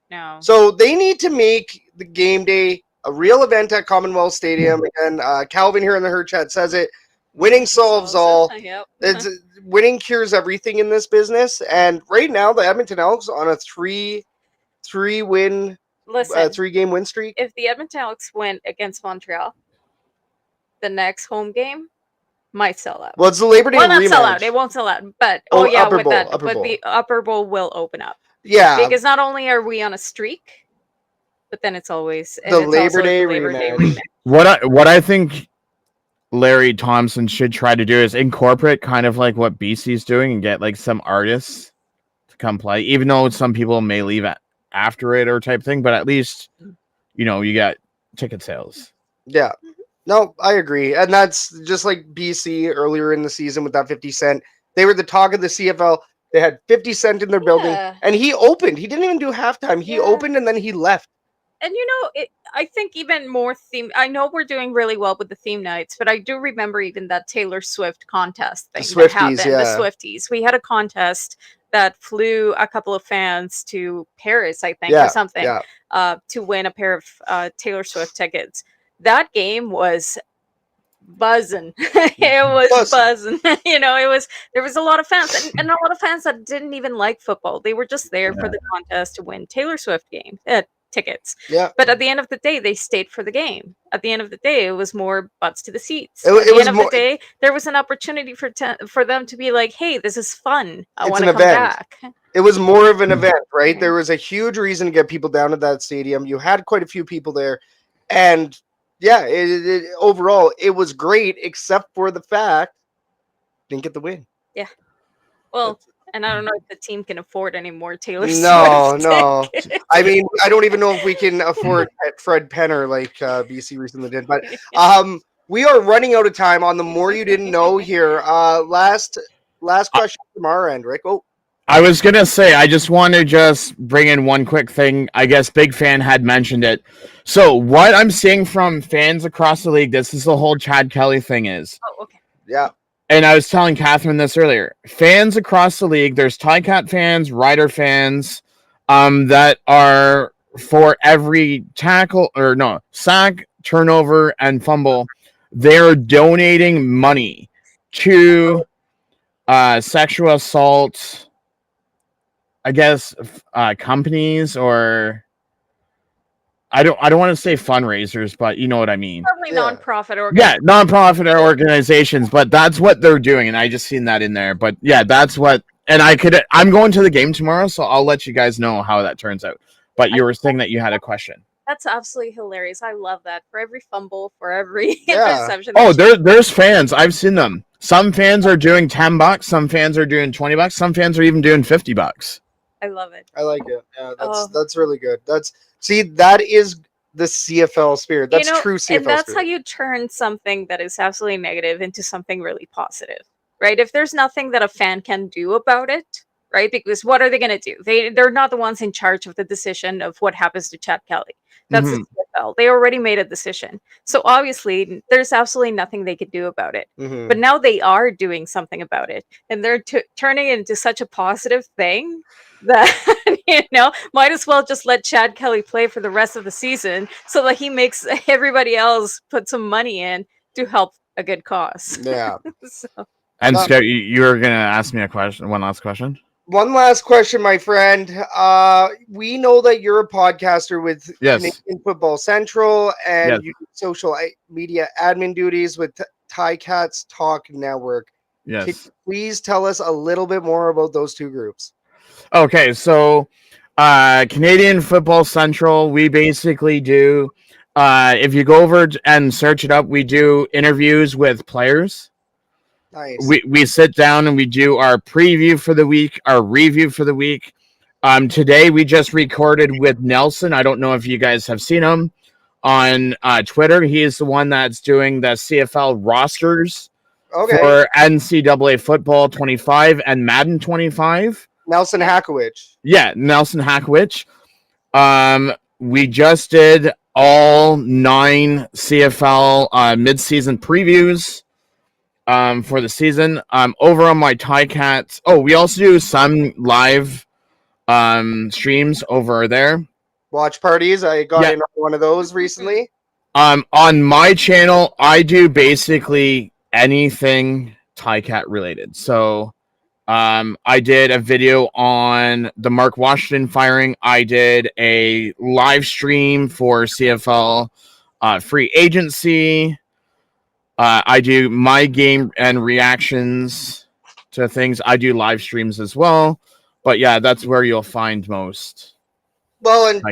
No. So they need to make the game day a real event at Commonwealth Stadium. And Calvin here in the herd chat says it. Winning solves all. Yep. It's winning cures everything in this business. And right now, the Edmonton Elks on a three-game win streak. If the Edmonton Elks win against Montreal, the next home game might sell out. Well, it's the Labor Day rematch. Not sell out. It won't sell out. But Upper Bowl. The Upper Bowl will open up. Yeah. Because not only are we on a streak, but then it's always the Labor Day rematch. What I think Larry Thompson should try to do is incorporate kind of like what BC's doing and get like some artists to come play, even though some people may leave after it or type thing, but at least, you got ticket sales. Yeah. No, I agree. And that's just like BC earlier in the season with that 50 Cent. They were the talk of the CFL. They had 50 Cent in their building and he opened. He didn't even do halftime. He opened and then he left. And I think even more theme. I know we're doing really well with the theme nights, but I do remember even that Taylor Swift contest thing that happened. Yeah. The Swifties. We had a contest that flew a couple of fans to Paris, I think, or something, to win a pair of Taylor Swift tickets. That game was buzzing. It was buzzing. There was a lot of fans, and a lot of fans that didn't even like football. They were just there for the contest to win Taylor Swift tickets. Yeah. But at the end of the day, they stayed for the game. At the end of the day, it was more butts to the seats. At the end of the day, there was an opportunity for them to be like, "Hey, this is fun. I want to come back." It was more of an event, right? There was a huge reason to get people down to that stadium. You had quite a few people there, and overall, it was great, except for the fact didn't get the win. Yeah. Well, and I don't know if the team can afford any more Taylor Swift. No. I mean, I don't even know if we can afford Fred Penner like BC recently did. But we are running out of time on the more you didn't know here. Last question from our end, Rick. Oh. I was going to say, I just want to bring in one quick thing. I guess Big Fan had mentioned it. So what I'm seeing from fans across the league, this is the whole Chad Kelly thing is. Oh, okay. Yeah. And I was telling Catherine this earlier. Fans across the league, there's TiCat fans, Rider fans, that are for every sack, turnover, and fumble, they're donating money to sexual assault, I guess, companies, or I don't want to say fundraisers, but you know what I mean. Probably nonprofit organizations. Yeah, nonprofit organizations, but that's what they're doing, and I just seen that in there. But yeah, that's what. And I'm going to the game tomorrow, so I'll let you guys know how that turns out. But you were saying that you had a question. That's absolutely hilarious. I love that. For every fumble, for every interception. Oh, there's fans. I've seen them. Some fans are doing $10. Some fans are doing $20. Some fans are even doing $50. I love it. I like it. Yeah, that's really good. That is the CFL spirit. That's true CFL spirit. And that's how you turn something that is absolutely negative into something really positive, right? If there's nothing that a fan can do about it, right? Because what are they going to do? They're not the ones in charge of the decision of what happens to Chad Kelly. That's the CFL. They already made a decision. So obviously, there's absolutely nothing they could do about it. Mm-hmm. But now they are doing something about it. And they're turning it into such a positive thing that, might as well just let Chad Kelly play for the rest of the season so that he makes everybody else put some money in to help a good cause. Yeah. And Scott, you were going to ask me one last question? One last question, my friend. We know that you're a podcaster with Canadian Football Central, and you do social media admin duties with TiCats Talk Network. Yes. Can you please tell us a little bit more about those two groups? Okay, so Canadian Football Central, we basically do, if you go over and search it up, we do interviews with players. Nice. We sit down and we do our preview for the week, our review for the week. Today we just recorded with Nelson. I don't know if you guys have seen him on Twitter. He is the one that's doing the CFL rosters for NCAA Football 25 and Madden 25. Nelson Hackowich. Yeah, Nelson Hackowich. We just did all 9 CFL mid-season previews for the season. Over on my TiCats. Oh, we also do some live streams over there. Watch parties. I got in on one of those recently. On my channel, I do basically anything TiCat related. So I did a video on the Mark Washington firing. I did a live stream for CFL free agency. I do my game and reactions to things. I do live streams as well. But yeah, that's where you'll find most. Well, and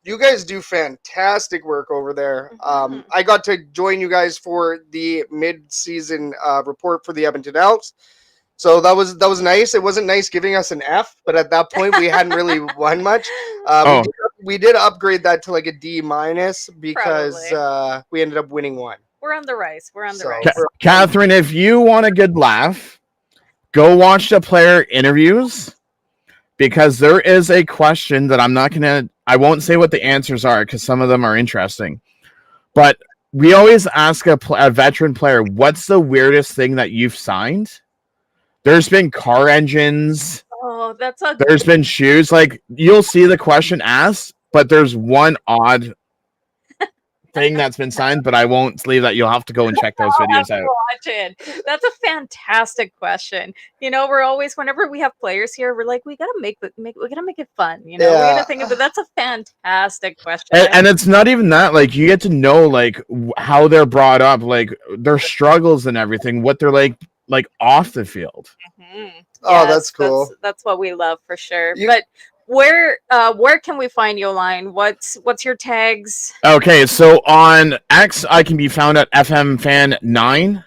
you guys do fantastic work over there. I got to join you guys for the mid-season report for the Edmonton Elks. So that was nice. It wasn't nice giving us an F, but at that point we hadn't really won much. We did upgrade that to like a D- because we ended up winning one. We're on the rise. Catherine, if you want a good laugh, go watch the player interviews. because there is a question that I won't say what the answers are because some of them are interesting. But we always ask a veteran player, what's the weirdest thing that you've signed? There's been car engines. Oh, There's been shoes. Like, you'll see the question asked, but there's one odd thing that's been signed, but I won't leave that. You'll have to go and check those videos out. Watch it. That's a fantastic question. You know, we're always, whenever we have players here, we're like, we gotta make it fun. You know, we gotta think of it. That's a fantastic question. And it's not even that. Like, you get to know like how they're brought up, like their struggles and everything, what they're like off the field. Mm-hmm. Oh, that's cool. That's what we love for sure. But where can we find you online? What's your tags? Okay, so on X, I can be found at FMFan9.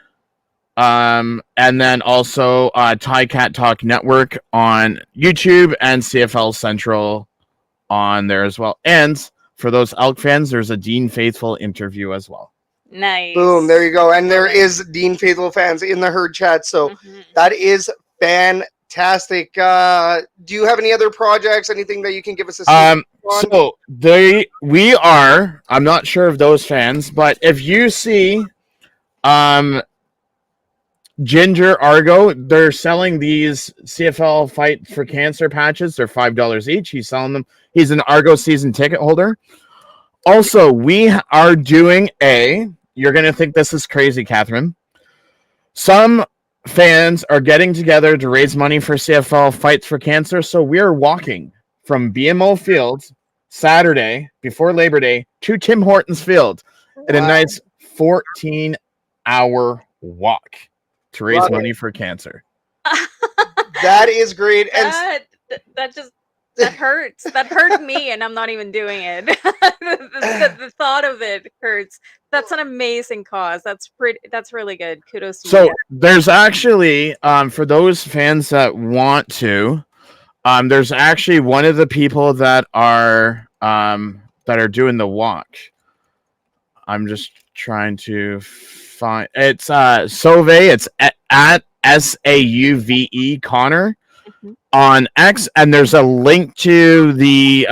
And then also TiCats Talk Network on YouTube and CFL Central on there as well. And for those Elk fans, there's a Dean Faithful interview as well. Nice. Boom, there you go. And there is Dean Faithful fans in the herd chat. So that is fantastic. Do you have any other projects, anything that you can give us a so I'm not sure of those fans, but if you see Ginger Argo, they're selling these CFL Fight for Cancer patches. They're $5 each. He's selling them. He's an Argo season ticket holder. Also, we are doing you're going to think this is crazy, Catherine. Some fans are getting together to raise money for CFL Fights for Cancer, so we're walking from BMO Field Saturday before Labor Day to Tim Hortons Field in a nice 14-hour walk to raise money for cancer. That is great. And that hurts. That hurt me, and I'm not even doing it. The thought of it hurts. That's an amazing cause. That's really good. Kudos to you. So there's actually, for those fans that want to, there's actually one of the people that are doing the walk. I'm just trying to find. It's Sauve. It's at SAUVE Connor on X, and there's a link to the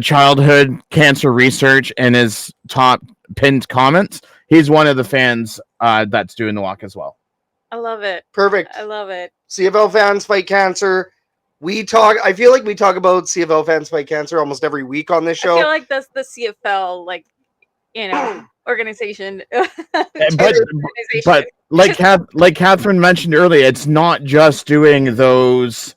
childhood cancer research in his top pinned comments. He's one of the fans that's doing the walk as well. I love it. Perfect. I love it. CFL fans fight cancer. I feel like we talk about CFL fans fight cancer almost every week on this show. I feel like that's the CFL, organization. But like Catherine mentioned earlier, it's not just doing those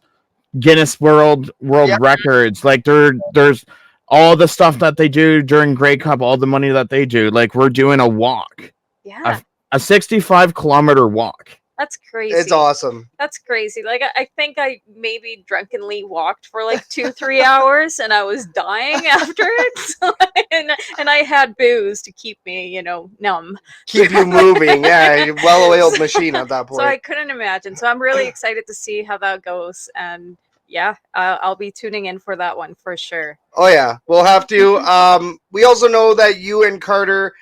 Guinness World Records. Like there's all the stuff that they do during Grey Cup, all the money that they do. Like, we're doing a walk. Yeah. A 65-kilometer walk. That's crazy. It's awesome. That's crazy. Like, I think I maybe drunkenly walked for like 2-3 hours, and I was dying after it. So, and I had booze to keep me, numb. Keep you moving. Yeah, well-oiled machine at that point. So I couldn't imagine. So I'm really excited to see how that goes. And yeah, I'll be tuning in for that one for sure. Oh yeah, we'll have to. We also know that you and Carter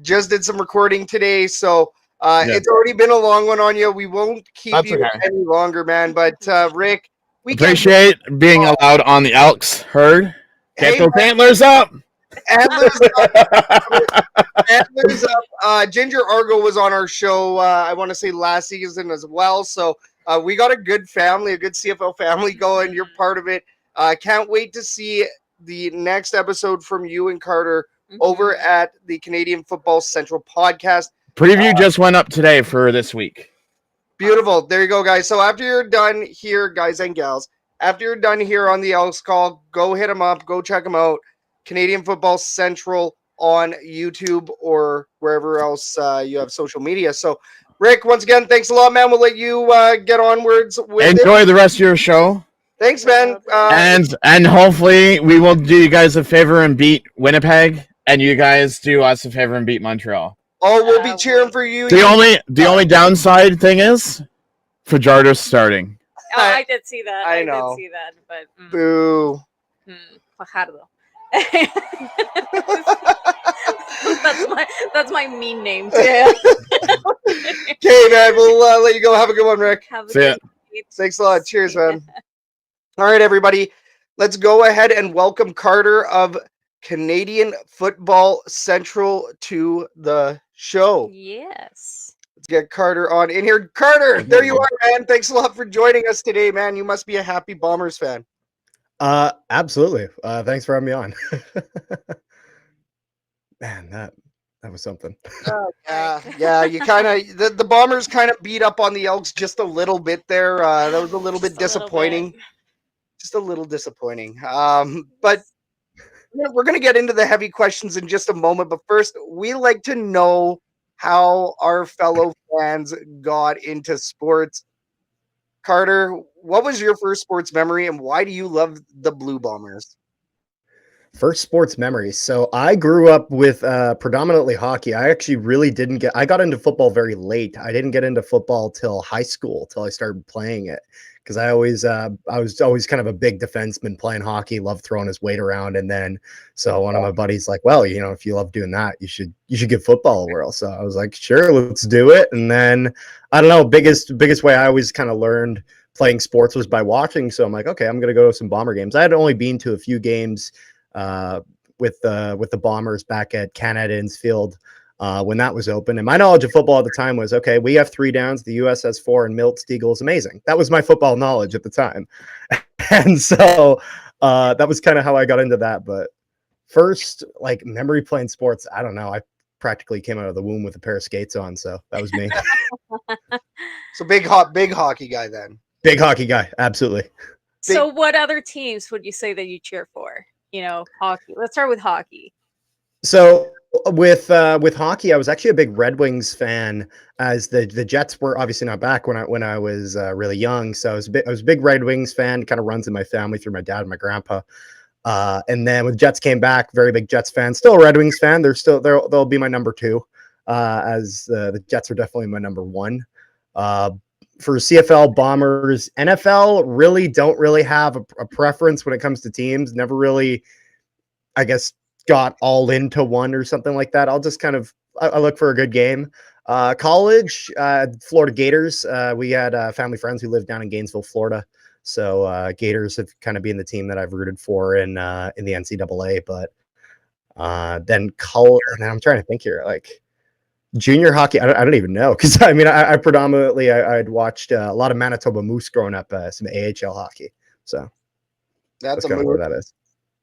just did some recording today, so it's already been a long one on you. We won't keep you any longer, man. But Rick, we appreciate being allowed on the Elks herd. Get those antlers up. Antlers up. Antlers up. Ginger Argo was on our show, I want to say last season as well. So we got a good family, a good CFL family going. You're part of it. Can't wait to see the next episode from you and Carter over at the Canadian Football Central podcast. Preview just went up today for this week. Beautiful. There you go, guys. So after you're done here, guys and gals, after you're done here on the Elks Call, go hit them up. Go check them out. Canadian Football Central on YouTube or wherever else you have social media. So, Rick, once again, thanks a lot, man. We'll let you get onwards with Enjoy the rest of your show. Thanks, man. And hopefully we will do you guys a favor and beat Winnipeg, and you guys do us a favor and beat Montreal. Oh, we'll be cheering for you. The only downside thing is Fajardo's starting. Oh, I did see that. I know. Did see that, but boo. Fajardo. that's my mean name too. Okay, man. We'll let you go. Have a good one, Rick. Have a See ya. good Thanks a lot. Cheers, man. All right, everybody, let's go ahead and welcome Carter of Canadian Football Central to the show. Yes. Let's get Carter on in here. Carter, there you are, man. Thanks a lot for joining us today, man. You must be a happy Bombers fan. Absolutely. Thanks for having me on. Man, that was something. Yeah. You kind of the Bombers kind of beat up on the Elks just a little bit there. That was a little bit disappointing. Just a little disappointing. But we're going to get into the heavy questions in just a moment. But first, we like to know how our fellow fans got into sports. Carter, what was your first sports memory, and why do you love the Blue Bombers? First sports memories. So I grew up with predominantly hockey. I actually really I got into football very late. I didn't get into football till high school, till I started playing it. Because I was always kind of a big defenseman playing hockey, loved throwing his weight around. And then, so one of my buddies like, well, if you love doing that, you should give football a whirl. So I was like, sure, let's do it. And then, I don't know, biggest way I always kind of learned playing sports was by watching. So I'm like, okay, I'm going to go to some Bomber games. I had only been to a few games with the Bombers back at Canada Innsfield when that was open. And my knowledge of football at the time was, okay, we have 3 downs, the US has 4, and Milt Stiegel is amazing. That was my football knowledge at the time. And so that was kind of how I got into that. But first, like, memory playing sports, I don't know. I practically came out of the womb with a pair of skates on, so that was me. So big hockey guy then. Big hockey guy, absolutely. So what other teams would you say that you cheer for? Hockey. Let's start with hockey. So with hockey, I was actually a big Red Wings fan, as the Jets were obviously not back when I was really young. So I was a big Red Wings fan. Kind of runs in my family through my dad and my grandpa. And then when Jets came back, very big Jets fan. Still a Red Wings fan. They'll be my number 2, as the Jets are definitely my number 1. For CFL, Bombers, NFL, don't really have a preference when it comes to teams. Never really, I guess, got all into one or something like that. I'll just I look for a good game. College, Florida Gators. We had family friends who lived down in Gainesville, Florida. So Gators have kind of been the team that I've rooted for in the NCAA. But then college, and I'm trying to think here, like junior hockey. I don't even know, because I predominantly I'd watched a lot of Manitoba Moose growing up, some AHL hockey. So That's kind of where that is.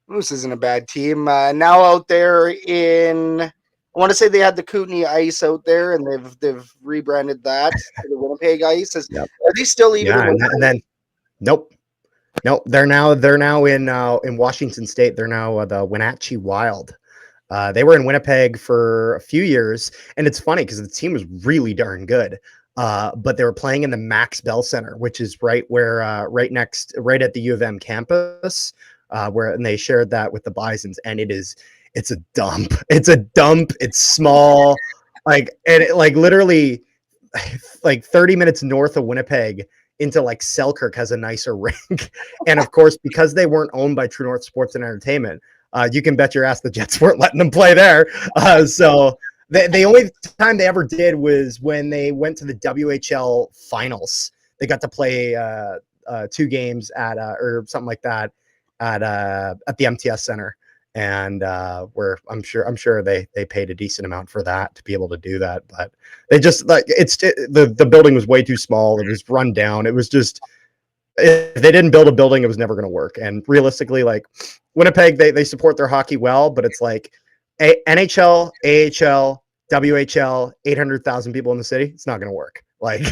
Moose isn't a bad team. Now out there I want to say they had the Kootenay Ice out there, and they've rebranded that to the Winnipeg Ice. Are they still even? Yeah, and then nope. They're now in Washington State. They're now the Wenatchee Wild. They were in Winnipeg for a few years, and it's funny because the team was really darn good. But they were playing in the Max Bell Center, which is right at the U of M campus, and they shared that with the Bisons, and it's a dump. It's a dump. It's small, literally like 30 minutes north of Winnipeg into like Selkirk has a nicer rink. And of course, because they weren't owned by True North Sports and Entertainment, you can bet your ass the Jets weren't letting them play there. So the only time they ever did was when they went to the WHL finals. They got to play 2 games at or something like that at the MTS Center, and where I'm sure they paid a decent amount for that to be able to do that. But they just the building was way too small. It was run down. It was just, if they didn't build a building, it was never going to work. And realistically, like Winnipeg, they support their hockey well, but it's like NHL, AHL, WHL, 800,000 people in the city. It's not going to work. Like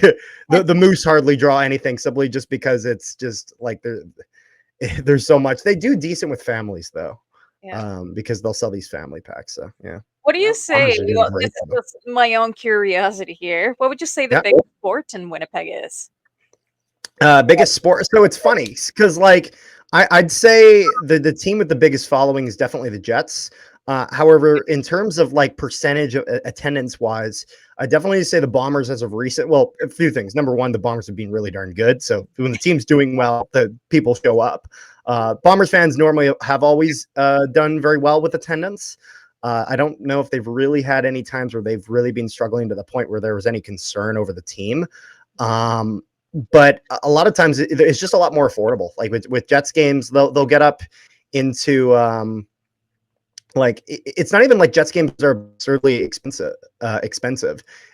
the Moose hardly draw anything, simply just because it's just like there's so much. They do decent with families though. Yeah. Because they'll sell these family packs. So yeah. What do you say? This is my own curiosity here. What would you say the biggest sport in Winnipeg is? Biggest sport. So it's funny because like I'd say the team with the biggest following is definitely the Jets. However, in terms of like percentage of attendance wise, I definitely say the Bombers as of recent. Well, a few things. Number one, the Bombers have been really darn good. So when the team's doing well, the people show up. Bombers fans normally have always done very well with attendance. I don't know if they've really had any times where they've really been struggling to the point where there was any concern over the team. but a lot of times it's just a lot more affordable. Like with Jets games, they'll get up into like it's not even like Jets games are absurdly expensive.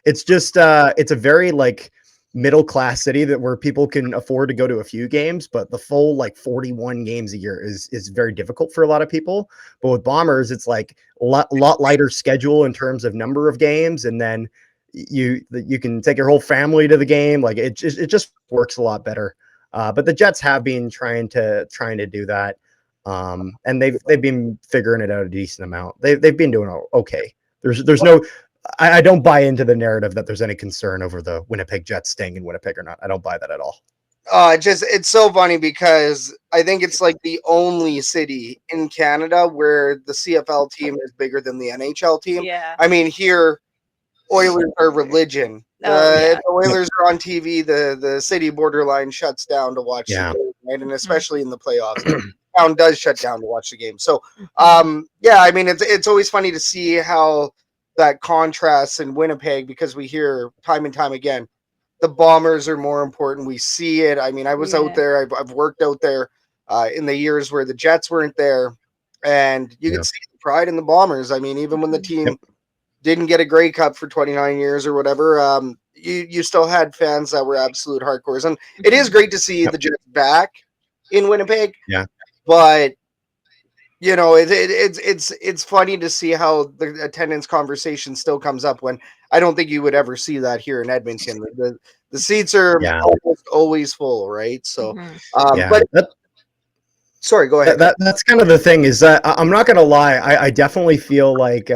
It's just it's a very like middle class city that where people can afford to go to a few games, but the full like 41 games a year is very difficult for a lot of people. But with Bombers, it's like a lot lighter schedule in terms of number of games, and then you can take your whole family to the game. Like it just works a lot better. But the Jets have been trying to do that. And they've been figuring it out a decent amount. They've been doing okay. There's no, I don't buy into the narrative that there's any concern over the Winnipeg Jets staying in Winnipeg or not. I don't buy that at all. It's so funny because I think it's like the only city in Canada where the CFL team is bigger than the NHL team. Yeah. I mean, here Oilers are religion. If the Oilers are on TV, the city borderline shuts down to watch the game, right? And especially in the playoffs, the town does shut down to watch the game. So, yeah, I mean, it's always funny to see how that contrasts in Winnipeg because we hear time and time again the Bombers are more important. We see it. I mean, I was out there. I've worked out there in the years where the Jets weren't there, and you could see the pride in the Bombers. I mean, even when the team didn't get a Grey Cup for 29 years or whatever, you still had fans that were absolute hardcores. And it is great to see the Jets back in Winnipeg. Yeah. But you know, it's funny to see how the attendance conversation still comes up when I don't think you would ever see that here in Edmonton. The seats are almost always full, right? So, but sorry, go ahead. That's kind of the thing is that I'm not going to lie. I definitely feel like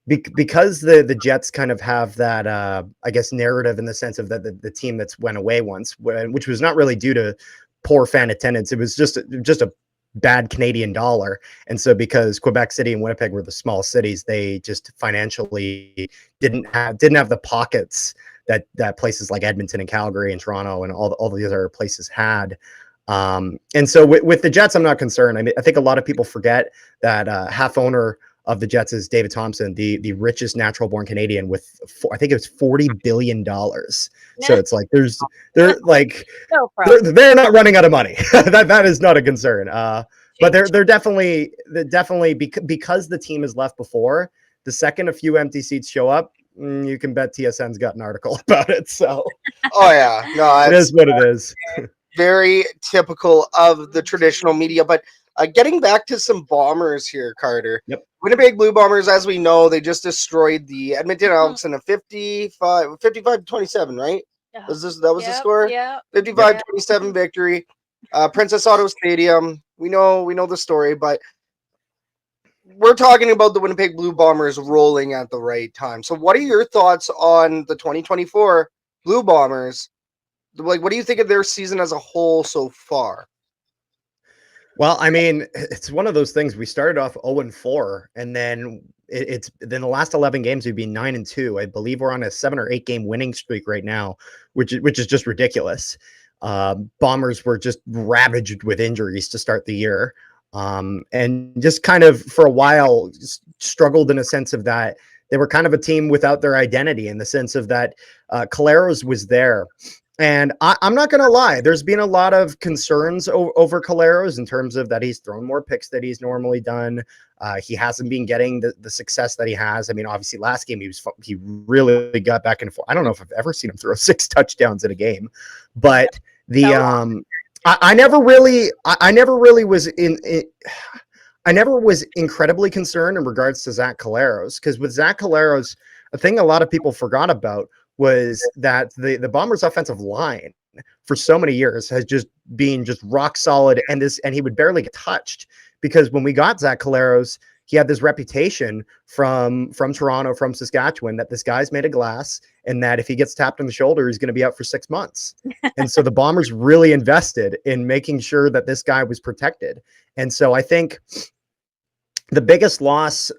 because the Jets kind of have that, I guess, narrative in the sense of that the team that's went away once, which was not really due to poor fan attendance. It was just a bad Canadian dollar. And so because Quebec City and Winnipeg were the small cities, they just financially didn't have the pockets that places like Edmonton and Calgary and Toronto and all the other places had. And so with the Jets, I'm not concerned. I mean, I think a lot of people forget that half owner of the Jets is David Thompson, the richest natural born Canadian with, I think it was $40 billion. So it's like, they're not running out of money. that is not a concern. But they're definitely because the team has left before, the second a few empty seats show up, you can bet TSN's got an article about it. So, oh yeah, no, it is what it is. Very typical of the traditional media. But getting back to some Bombers here, Carter. Yep. Winnipeg Blue Bombers, as we know, they just destroyed the Edmonton Elks in a 55-27, right? Yeah. That was the score? Yeah. 55-27 victory. Princess Auto Stadium. We know the story, but we're talking about the Winnipeg Blue Bombers rolling at the right time. So what are your thoughts on the 2024 Blue Bombers? Like, what do you think of their season as a whole so far? Well, I mean, it's one of those things. We started off 0-4, and then then the last 11 games we've been 9-2. I believe we're on a 7 or 8 game winning streak right now, which is just ridiculous. Bombers were just ravaged with injuries to start the year, and just kind of for a while struggled in a sense of that they were kind of a team without their identity in the sense of that Caleros was there. And I'm not going to lie, there's been a lot of concerns over Caleros in terms of that he's thrown more picks than he's normally done. He hasn't been getting the success that he has. I mean, obviously last game he really got back and forth. I don't know if I've ever seen him throw 6 touchdowns in a game, but I never was incredibly concerned in regards to Zach Caleros, because with Zach Caleros, a thing a lot of people forgot about was that the Bombers' offensive line for so many years has just been rock solid, and he would barely get touched because when we got Zach Caleros, he had this reputation from Toronto, from Saskatchewan, that this guy's made of glass and that if he gets tapped on the shoulder, he's going to be out for 6 months. And so the Bombers really invested in making sure that this guy was protected. And so I think the biggest loss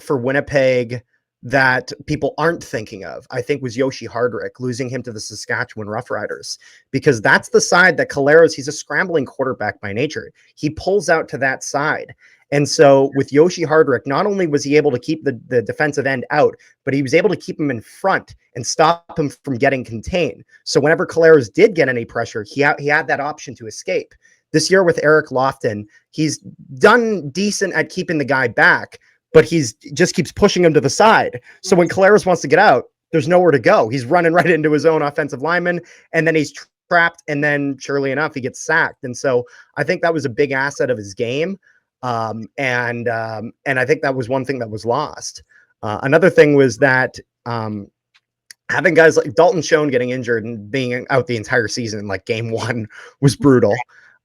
for Winnipeg that people aren't thinking of, I think, was Yoshi Hardrick, losing him to the Saskatchewan Roughriders, because that's the side that Caleros, he's a scrambling quarterback by nature. He pulls out to that side. And so with Yoshi Hardrick, not only was he able to keep the defensive end out, but he was able to keep him in front and stop him from getting contained. So whenever Collaros did get any pressure, he had that option to escape. This year with Eric Lofton, he's done decent at keeping the guy back, but he's just keeps pushing him to the side. So when Collaros wants to get out, there's nowhere to go. He's running right into his own offensive lineman, and then he's trapped, and then surely enough, he gets sacked. And so I think that was a big asset of his game. And I think that was one thing that was lost. Another thing was that having guys like Dalton Schoen getting injured and being out the entire season, like game one, was brutal.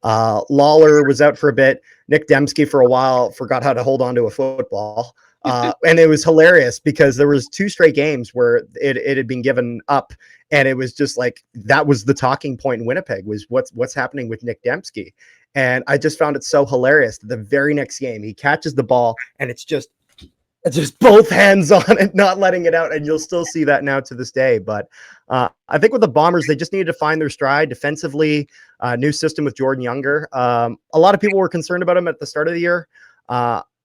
Lawler was out for a bit. Nick Dembski for a while forgot how to hold on to a football. And it was hilarious because there was 2 straight games where it had been given up, and it was just like that was the talking point in Winnipeg was what's happening with Nick Dembski. And I just found it so hilarious that the very next game he catches the ball and it's just both hands on it, not letting it out. And you'll still see that now to this day. But I think with the Bombers, they just needed to find their stride defensively. New system with Jordan Younger. A lot of people were concerned about him at the start of the year.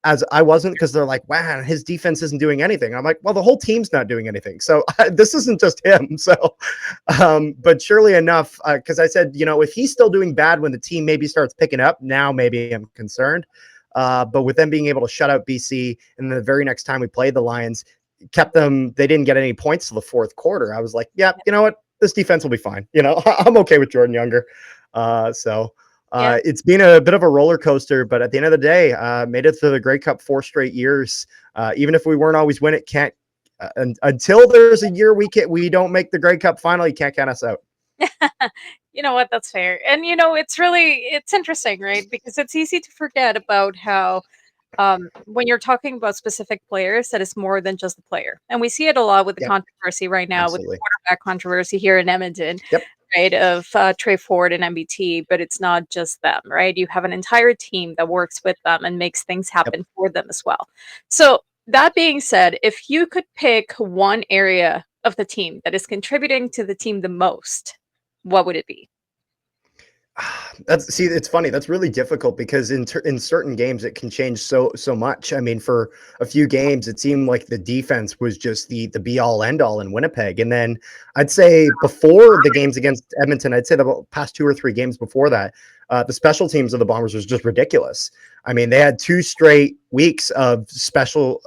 As I wasn't, because they're like, wow, his defense isn't doing anything. I'm like, well, the whole team's not doing anything. So this isn't just him. So, but surely enough, because I said, if he's still doing bad when the team maybe starts picking up, now maybe I'm concerned. But with them being able to shut out BC, and then the very next time we played the Lions, kept them, they didn't get any points till the fourth quarter. I was like, yeah, you know what? This defense will be fine. I'm okay with Jordan Younger. It's been a bit of a roller coaster, but at the end of the day, made it to the Grey Cup 4 straight years. Even if we weren't always win it, can't until there's a year we don't make the Grey Cup final, you can't count us out. You know what? That's fair. And it's interesting, right? Because it's easy to forget about how when you're talking about specific players, that is more than just the player. And we see it a lot with the controversy right now, Absolutely. with the quarterback controversy here in Edmonton. Yep. Right, of Trey Ford and MBT, but it's not just them, right? You have an entire team that works with them and makes things happen for them as well. So that being said, if you could pick one area of the team that is contributing to the team the most, what would it be? It's funny. That's really difficult because in certain games it can change so much. I mean, for a few games it seemed like the defense was just the be all end all in Winnipeg, and then I'd say before the games against Edmonton, I'd say the past 2 or 3 games before that, the special teams of the Bombers was just ridiculous. I mean, they had 2 straight weeks of special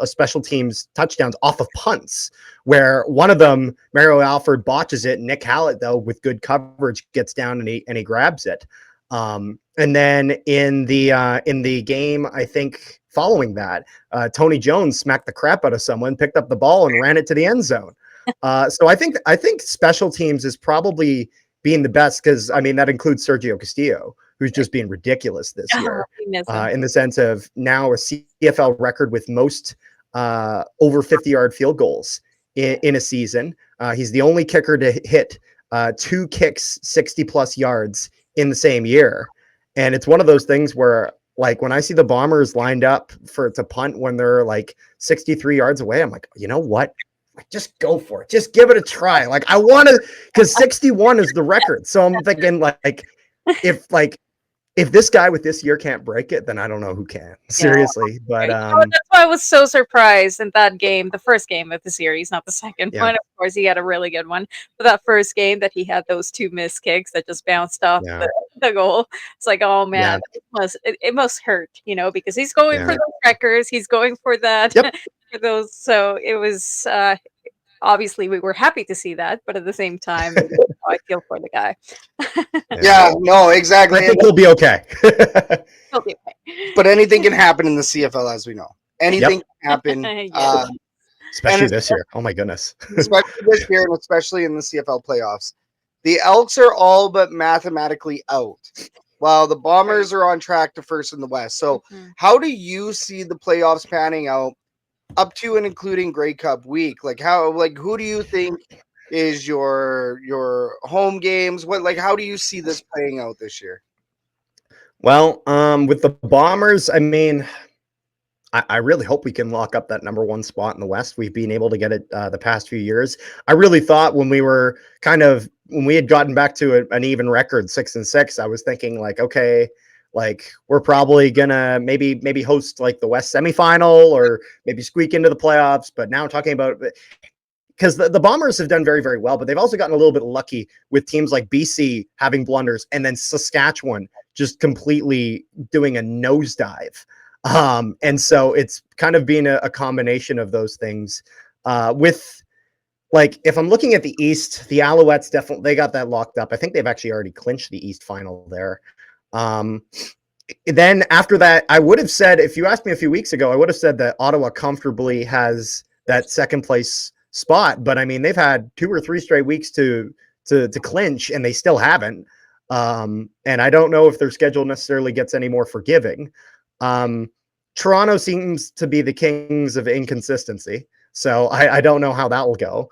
teams touchdowns off of punts, where one of them, Mario Alford, botches it. Nick Hallett, though, with good coverage, gets down and he grabs it. And then in the game, I think following that, Tony Jones smacked the crap out of someone, picked up the ball and ran it to the end zone. So I think special teams is probably being the best, because I mean that includes Sergio Castillo, who's just being ridiculous this year, in the sense of now a CFL record with most over 50-yard field goals in a season. He's the only kicker to hit 2 kicks 60+ yards in the same year. And it's one of those things where, like, when I see the Bombers lined up to punt when they're like 63 yards away, I'm like, you know what? Just go for it. Just give it a try. Like, I want to, because 61 is the record. So I'm thinking, like, if this guy with this year can't break it, then I don't know who can. Seriously. But that's why I was so surprised in that game, the first game of the series, not the second one. Of course, he had a really good one. But that first game that he had those 2 missed kicks that just bounced off the goal. It's like, oh man, it must hurt, because he's going for those records. He's going for that, for those. So it was obviously we were happy to see that, but at the same time, I feel for the guy. No, exactly. I think he'll be okay. He'll be okay. But anything can happen in the CFL, as we know. Anything can happen. Especially this year. Oh my goodness. Especially this year, and especially in the CFL playoffs. The Elks are all but mathematically out, while the Bombers are on track to first in the West. So how do you see the playoffs panning out up to and including Grey Cup week? Who do you think is your home games? How do you see this playing out this year? Well, with the Bombers, I mean, I really hope we can lock up that number 1 spot in the West. We've been able to get it the past few years. I really thought when we had gotten back to an even record, 6-6, I was thinking like, okay, Like we're probably gonna maybe host like the West semifinal or maybe squeak into the playoffs. But now talking about, because the Bombers have done very, very well, but they've also gotten a little bit lucky with teams like BC having blunders and then Saskatchewan just completely doing a nosedive. And so it's kind of been a combination of those things. With like, if I'm looking at the East, the Alouettes definitely, they got that locked up. I think they've actually already clinched the East final there. Then after that, I would have said, if you asked me a few weeks ago, I would have said that Ottawa comfortably has that second place spot. But I mean, they've had 2 or 3 straight weeks to clinch, and they still haven't. And I don't know if their schedule necessarily gets any more forgiving. Toronto seems to be the kings of inconsistency, so I don't know how that will go.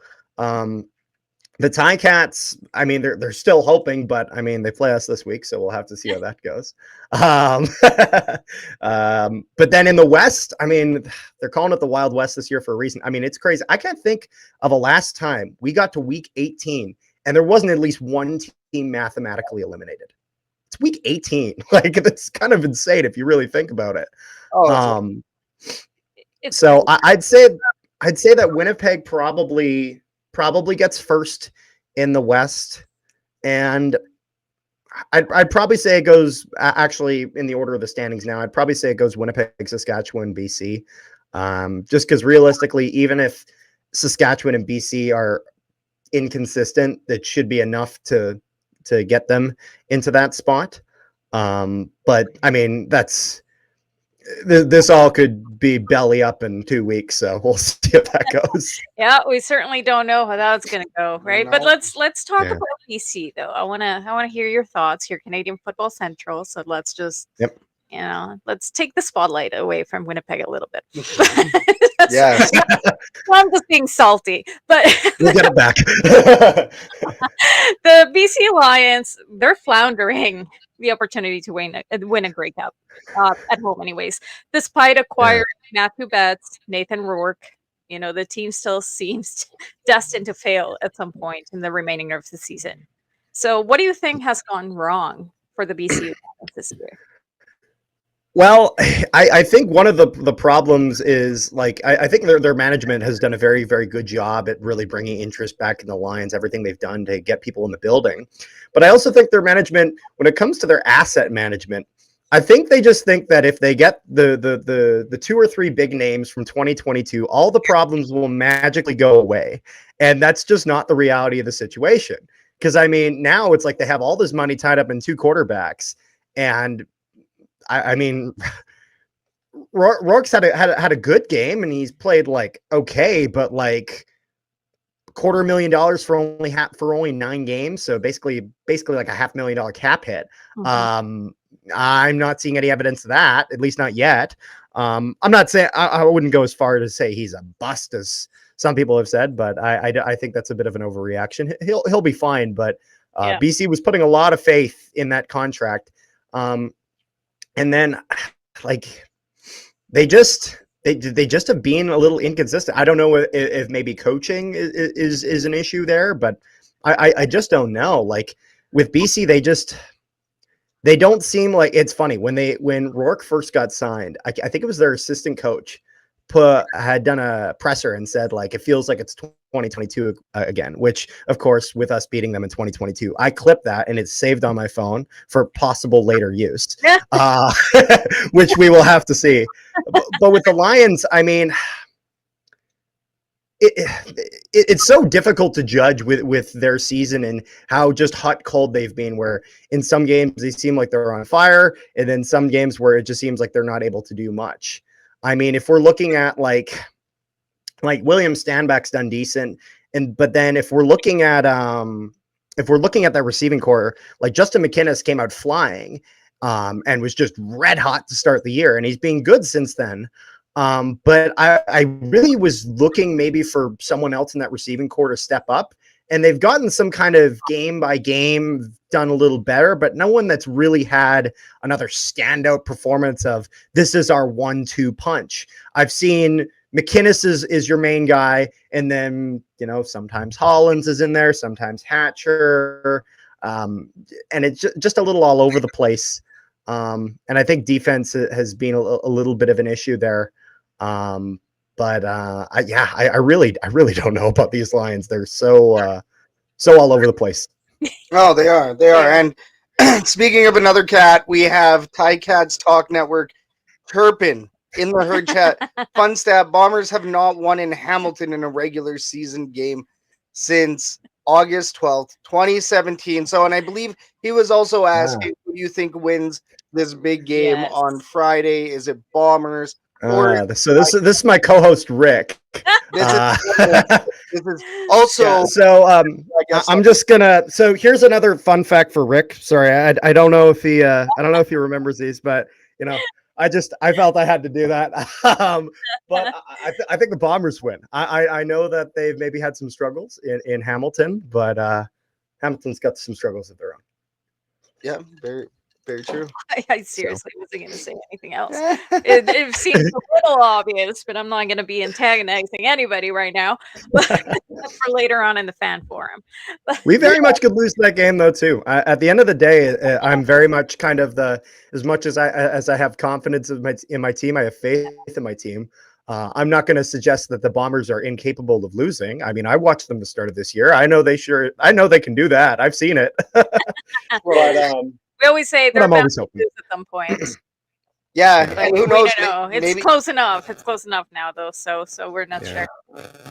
The TiCats, I mean, they're still hoping, but I mean, they play us this week, so we'll have to see how that goes. But then in the West, I mean, they're calling it the Wild West this year for a reason. I mean, it's crazy. I can't think of a last time we got to week 18 and there wasn't at least one team mathematically eliminated. It's week 18. Like, that's kind of insane if you really think about it. So I'd say that Winnipeg probably gets first in the West, and I'd probably say it goes, actually in the order of the standings now, I'd probably say it goes Winnipeg, Saskatchewan, BC. Just because realistically, even if Saskatchewan and BC are inconsistent, that should be enough to get them into that spot. But I mean, this all could be belly up in 2 weeks, so we'll see if that goes. Yeah, we certainly don't know how that's going to go, right? But No. let's talk about BC though. I want to hear your thoughts. You're Canadian Football Central, so let's just let's take the spotlight away from Winnipeg a little bit. Yes. Well, I'm just being salty, but We'll get it back. the BC Lions, they're floundering the opportunity to win a Grey Cup at home, anyways. Despite acquiring Matthew Betts, Nathan Rourke, the team still seems destined to fail at some point in the remaining of the season. So, what do you think has gone wrong for the BC Lions this year? Well, I think one of the problems is, like, I think their management has done a very, very good job at really bringing interest back in the Lions, everything they've done to get people in the building. But I also think their management, when it comes to their asset management, I think they just think that if they get the 2 or 3 big names from 2022, all the problems will magically go away. And that's just not the reality of the situation. Because, I mean, now it's like they have all this money tied up in 2 quarterbacks, and I mean, Rourke's had a good game, and he's played like okay, but like $250,000 for only 9 games, so basically like a $500,000 cap hit. Mm-hmm. I'm not seeing any evidence of that, at least not yet. I'm not saying I wouldn't go as far to say he's a bust, as some people have said, but I think that's a bit of an overreaction. He'll be fine, but BC was putting a lot of faith in that contract. And then, like, they just have been a little inconsistent. I don't know if maybe coaching is an issue there, but I just don't know. Like, with BC, they don't seem like, it's funny when Rourke first got signed. I think it was their assistant coach had done a presser and said, like, it feels like it's 2022 again, which, of course, with us beating them in 2022, I clipped that and it's saved on my phone for possible later use, which we will have to see. But with the Lions, I mean, it's so difficult to judge with their season and how just hot cold they've been, where in some games they seem like they're on fire, and then some games where it just seems like they're not able to do much. I mean, if we're looking at like William Stanback's done decent, but then if we're looking at that receiving core, like Justin McInnis came out flying, and was just red hot to start the year, and he's been good since then. But I really was looking maybe for someone else in that receiving core to step up, and they've gotten some kind of game by game done a little better, but no one that's really had another standout performance of this is our 1-2 punch. I've seen McInnis is your main guy, and then, sometimes Hollins is in there, sometimes Hatcher, and it's just a little all over the place. And I think defense has been a little bit of an issue there. But I really don't know about these Lions. They're so all over the place. Oh, they are. And speaking of another cat, we have TiCats Talk Network chirping in the herd chat. Fun stat: Bombers have not won in Hamilton in a regular season game since August 12th, 2017. So, and I believe he was also asking, who do you think wins this big game on Friday? Is it Bombers? So this is my co-host Rick. This is also. Yeah, so I'm just gonna. So here's another fun fact for Rick. Sorry, I don't know if he remembers these, but I felt I had to do that. But I think the Bombers win. I know that they've maybe had some struggles in Hamilton, but Hamilton's got some struggles of their own. Yeah, very, very true. I seriously wasn't going to say anything else. It seems a little obvious, but I'm not going to be antagonizing anybody right now. For later on in the fan forum. We very much could lose that game though too. At the end of the day, I'm very much kind of as much as I have confidence in my team, I have faith in my team. I'm not going to suggest that the Bombers are incapable of losing. I mean, I watched them the start of this year. I know they can do that. I've seen it. But, we always say they're I'm bound always to hoping. lose at some point. Yeah, But who we knows? don't know. It's Maybe, close enough. It's close enough now, though. So we're not sure.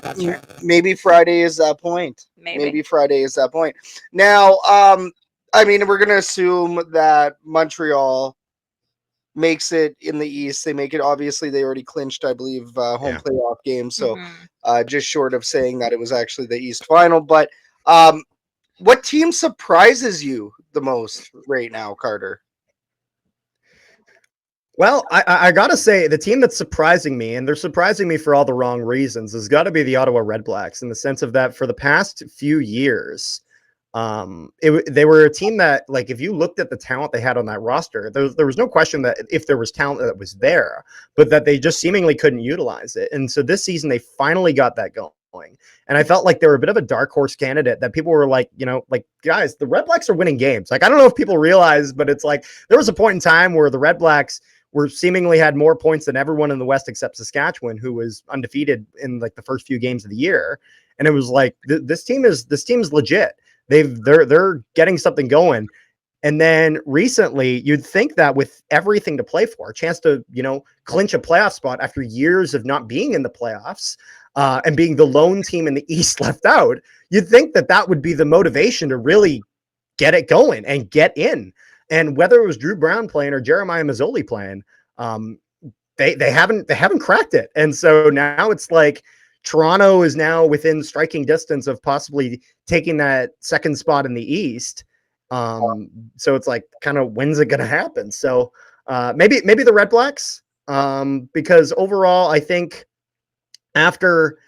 Not sure. maybe Friday is that point. Maybe. Friday is that point. Now, I mean, we're gonna assume that Montreal makes it in the East. They make it. Obviously, they already clinched, I believe, home playoff game. So, just short of saying that it was actually the East final. But, what team surprises you the most right now, Carter? Well, I gotta say, the team that's surprising me, and they're surprising me for all the wrong reasons, has got to be the Ottawa Redblacks, in the sense of that for the past few years, they were a team that, like, if you looked at the talent they had on that roster, there was no question that if there was talent that was there, but that they just seemingly couldn't utilize it. And so this season, they finally got that going. And I felt like they were a bit of a dark horse candidate that people were like, guys, the Redblacks are winning games. Like, I don't know if people realize, but it's like there was a point in time where the Redblacks were seemingly had more points than everyone in the West except Saskatchewan, who was undefeated in like the first few games of the year. And it was like, this team is legit. They're getting something going. And then recently, you'd think that with everything to play for, a chance to, clinch a playoff spot after years of not being in the playoffs, and being the lone team in the East left out, you'd think that would be the motivation to really get it going and get in. And whether it was Drew Brown playing or Jeremiah Mazzoli playing, they haven't cracked it. And so now it's like Toronto is now within striking distance of possibly taking that second spot in the East. So it's like, kind of, when's it going to happen? So maybe the Redblacks, because overall, I think after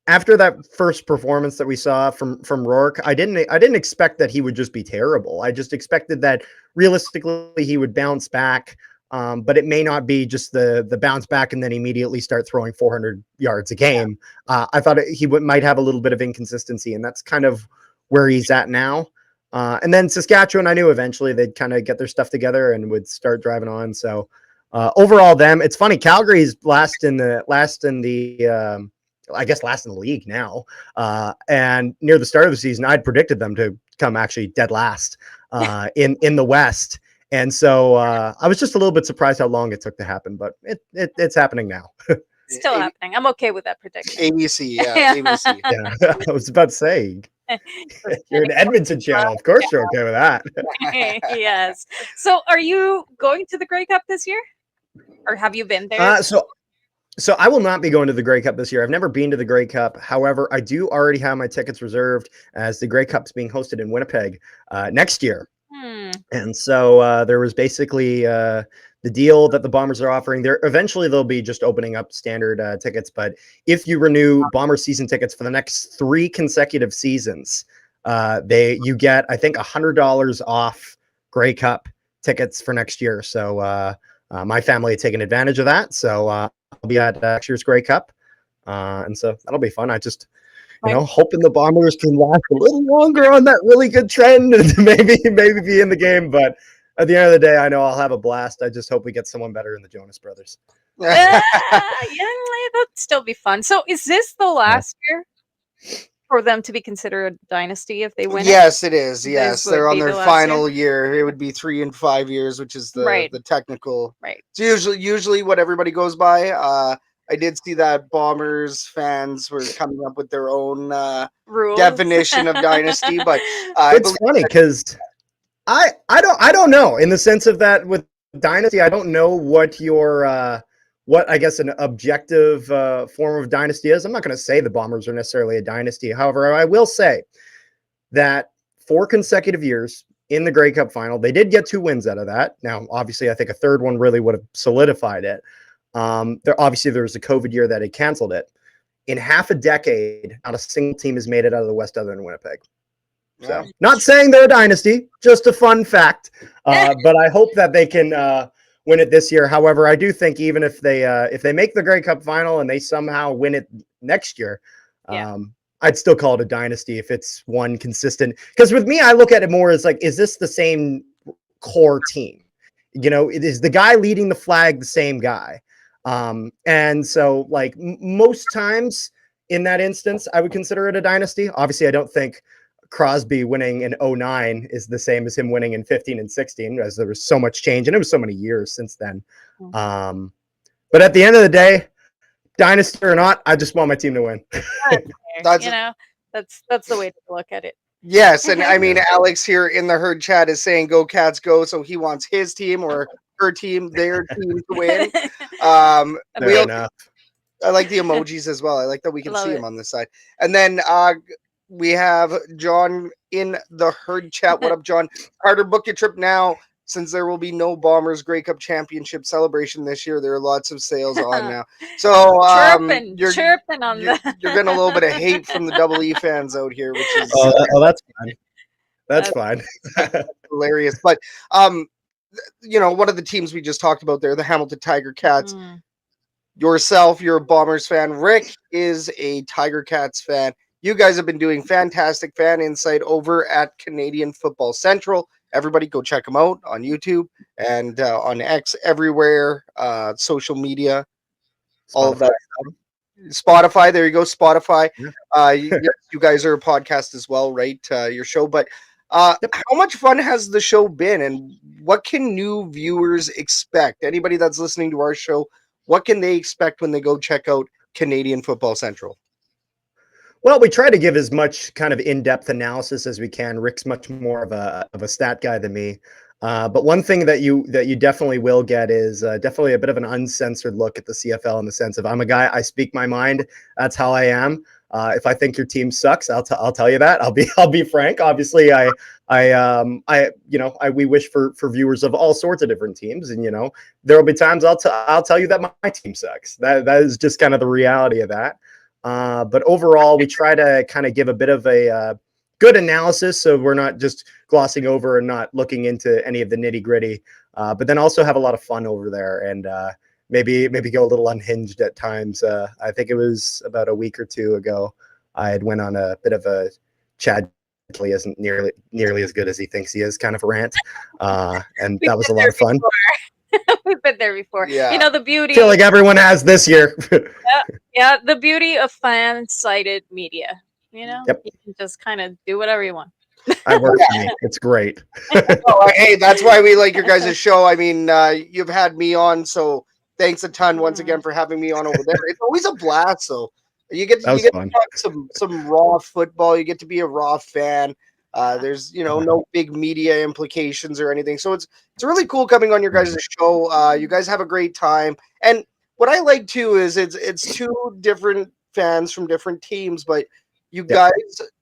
that first performance that we saw from Rourke, I didn't expect that he would just be terrible. I just expected that realistically he would bounce back, but it may not be just the bounce back and then immediately start throwing 400 yards a game. I thought he might have a little bit of inconsistency, and that's kind of where he's at now. And then Saskatchewan, I knew eventually they'd kind of get their stuff together and would start driving on. So overall, it's funny. Calgary's last in the league now. And near the start of the season, I'd predicted them to come actually dead last in the West. And so I was just a little bit surprised how long it took to happen, but it's happening now. Still happening. I'm okay with that prediction. ABC, yeah. ABC. Yeah, I was about to say, you're an Edmonton channel. Of course you're okay with that. Yes. So are you going to the Grey Cup this year? Or have you been there? So I will not be going to the Grey Cup this year. I've never been to the Grey Cup. However, I do already have my tickets reserved, as the Grey Cup's being hosted in Winnipeg next year. And so there was basically the deal that the Bombers are offering. Eventually they'll be just opening up standard tickets, but if you renew Bombers season tickets for the next 3 consecutive seasons, you get, I think, $100 off Grey Cup tickets for next year. So my family had taken advantage of that. So I'll be at next year's Grey Cup. And so that'll be fun. I just, hoping the Bombers can last a little longer on that really good trend and maybe be in the game. But At the end of the day, I know I'll have a blast. I just hope we get someone better in the Jonas Brothers. Yeah, that'd still be fun. So is this the last year for them to be considered a dynasty if they win it? Yes, it is. This Yes, would they're on be their the last final year. It would be 3 and 5 years, which is Right. the technical. Right. It's usually what everybody goes by. I did see that Bombers fans were coming up with their own Rules. definition of dynasty, but It's funny because I don't know, in the sense of that with dynasty, I don't know what your what I guess an objective form of dynasty is. I'm not going to say the Bombers are necessarily a dynasty. However, I will say that 4 consecutive years in the Grey Cup final, they did get 2 wins out of that. Now, obviously, I think a third one really would have solidified it. There was a COVID year that had canceled it. In half a decade, not a single team has made it out of the West other than Winnipeg. So, not saying they're a dynasty, just a fun fact. But I hope that they can win it this year. However, I do think even if they make the Grey Cup final and they somehow win it next year, I'd still call it a dynasty if it's one consistent. Because with me, I look at it more as like, is this the same core team? You know, it is the guy leading the flag the same guy. And so, like, most times in that instance, I would consider it a dynasty. Obviously, I don't think Crosby winning in 09 is the same as him winning in 15 and 16, as there was so much change and it was so many years since then. But at the end of the day, dynasty or not, I just want my team to win. That's the way to look at it. Yes, and I mean, Alex here in the herd chat is saying "Go Cats, go!" So he wants his team or her team, their team to win. I like the emojis as well. I like that we can see them on this side. And then we have John in the herd chat. What up, John? Carter, book your trip now. Since there will be no Bombers Grey Cup Championship celebration this year, there are lots of sales on now. So chirping on that. You're getting a little bit of hate from the Double E fans out here, which is that's fine. That's fine. Hilarious. But you know, one of the teams we just talked about there, the Hamilton Tiger Cats. Yourself, you're a Bombers fan. Rick is a Tiger Cats fan. You guys have been doing fantastic fan insight over at Canadian Football Central. Everybody go check them out on YouTube and on X, everywhere, social media, all of that. Spotify, there you go, Spotify. You guys are a podcast as well, right? Your show. But how much fun has the show been, and what can new viewers expect? Anybody that's listening to our show, what can they expect when they go check out Canadian Football Central? Well, we try to give as much kind of in-depth analysis as we can. Rick's much more of a stat guy than me. But one thing that you definitely will get is definitely a bit of an uncensored look at the CFL, in the sense of, I'm a guy, I speak my mind. That's how I am. If I think your team sucks, I'll tell you that. I'll be frank. Obviously, we wish for viewers of all sorts of different teams, and there will be times I'll tell you that my team sucks. That is just kind of the reality of that. But overall, we try to kind of give a bit of a good analysis, so we're not just glossing over and not looking into any of the nitty gritty, but then also have a lot of fun over there, and maybe go a little unhinged at times. I think it was about a week or two ago, I had went on a bit of a Chad isn't nearly as good as he thinks he is kind of a rant, and that was a lot of fun. We've been there before. Yeah. The beauty. I feel like everyone has this year. Yeah, the beauty of fan-sided media. You can just kind of do whatever you want. I work for me. It's great. Hey, that's why we like your guys' show. I mean, you've had me on, so thanks a ton once again for having me on over there. It's always a blast. So you get to talk some raw football. You get to be a raw fan. There's no big media implications or anything. So it's really cool coming on your guys' show. You guys have a great time. And what I like too is it's two different fans from different teams, but you guys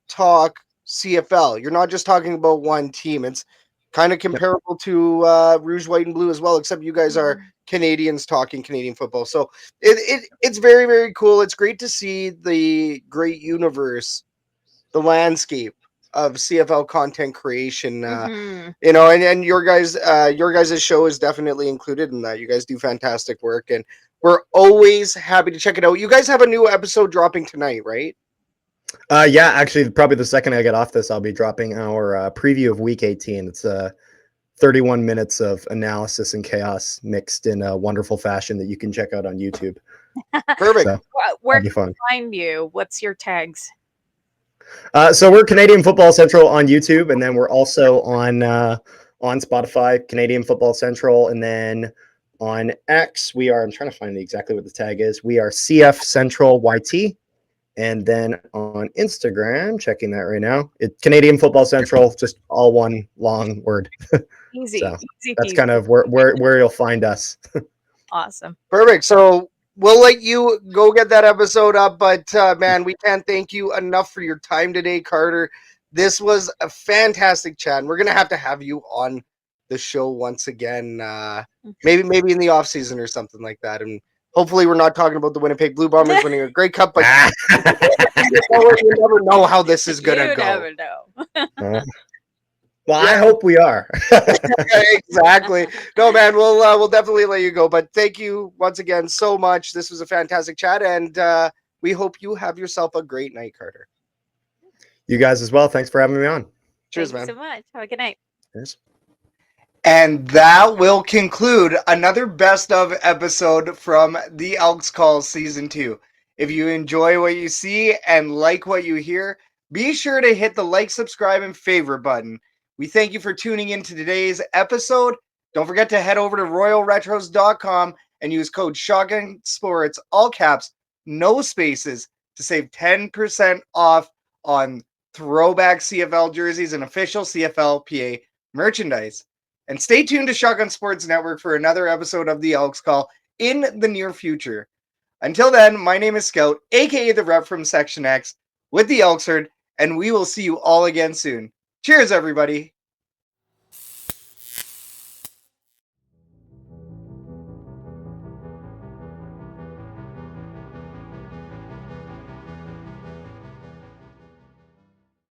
talk CFL. You're not just talking about one team. It's kind of comparable to Rouge, White, and Blue as well, except you guys are Canadians talking Canadian football. So it's very, very cool. It's great to see the great universe, the landscape of CFL content creation, and your guys' show is definitely included in that. You guys do fantastic work, and we're always happy to check it out. You guys have a new episode dropping tonight, right? Yeah, actually, probably the second I get off this, I'll be dropping our preview of Week 18. It's 31 minutes of analysis and chaos mixed in a wonderful fashion that you can check out on YouTube. Perfect. So, Where that'd be can fun. we find you? What's your tags? So we're Canadian Football Central on YouTube, and then we're also on Spotify, Canadian Football Central, and then on X we are. I'm trying to find exactly what the tag is. We are CF Central YT, and then on Instagram, checking that right now, it's Canadian Football Central, just all one long word. Easy, So easy that's peasy. kind of where you'll find us. Awesome. Perfect. So we'll let you go get that episode up, but man, we can't thank you enough for your time today, Carter. This was a fantastic chat, and we're gonna have you on the show once again. Maybe in the off season or something like that, and hopefully we're not talking about the Winnipeg Blue Bombers winning a Grey Cup, but you never know how this is gonna You go. never know. Well, I hope we are. Exactly. No, man, we'll definitely let you go. But thank you once again so much. This was a fantastic chat, and we hope you have yourself a great night, Carter. You guys as well. Thanks for having me on. Cheers, Thanks man. so much. Have a good night. Cheers. And that will conclude another best of episode from the Elks Call Season 2. If you enjoy what you see and like what you hear, be sure to hit the like, subscribe, and favorite button. We thank you for tuning in to today's episode. Don't forget to head over to royalretros.com and use code Shotgun Sports, all caps, no spaces, to save 10% off on throwback CFL jerseys and official CFL PA merchandise. And stay tuned to Shotgun Sports Network for another episode of the Elks Call in the near future. Until then, my name is Scout, aka the rep from Section X, with the Elks Herd, and we will see you all again soon. Cheers, everybody.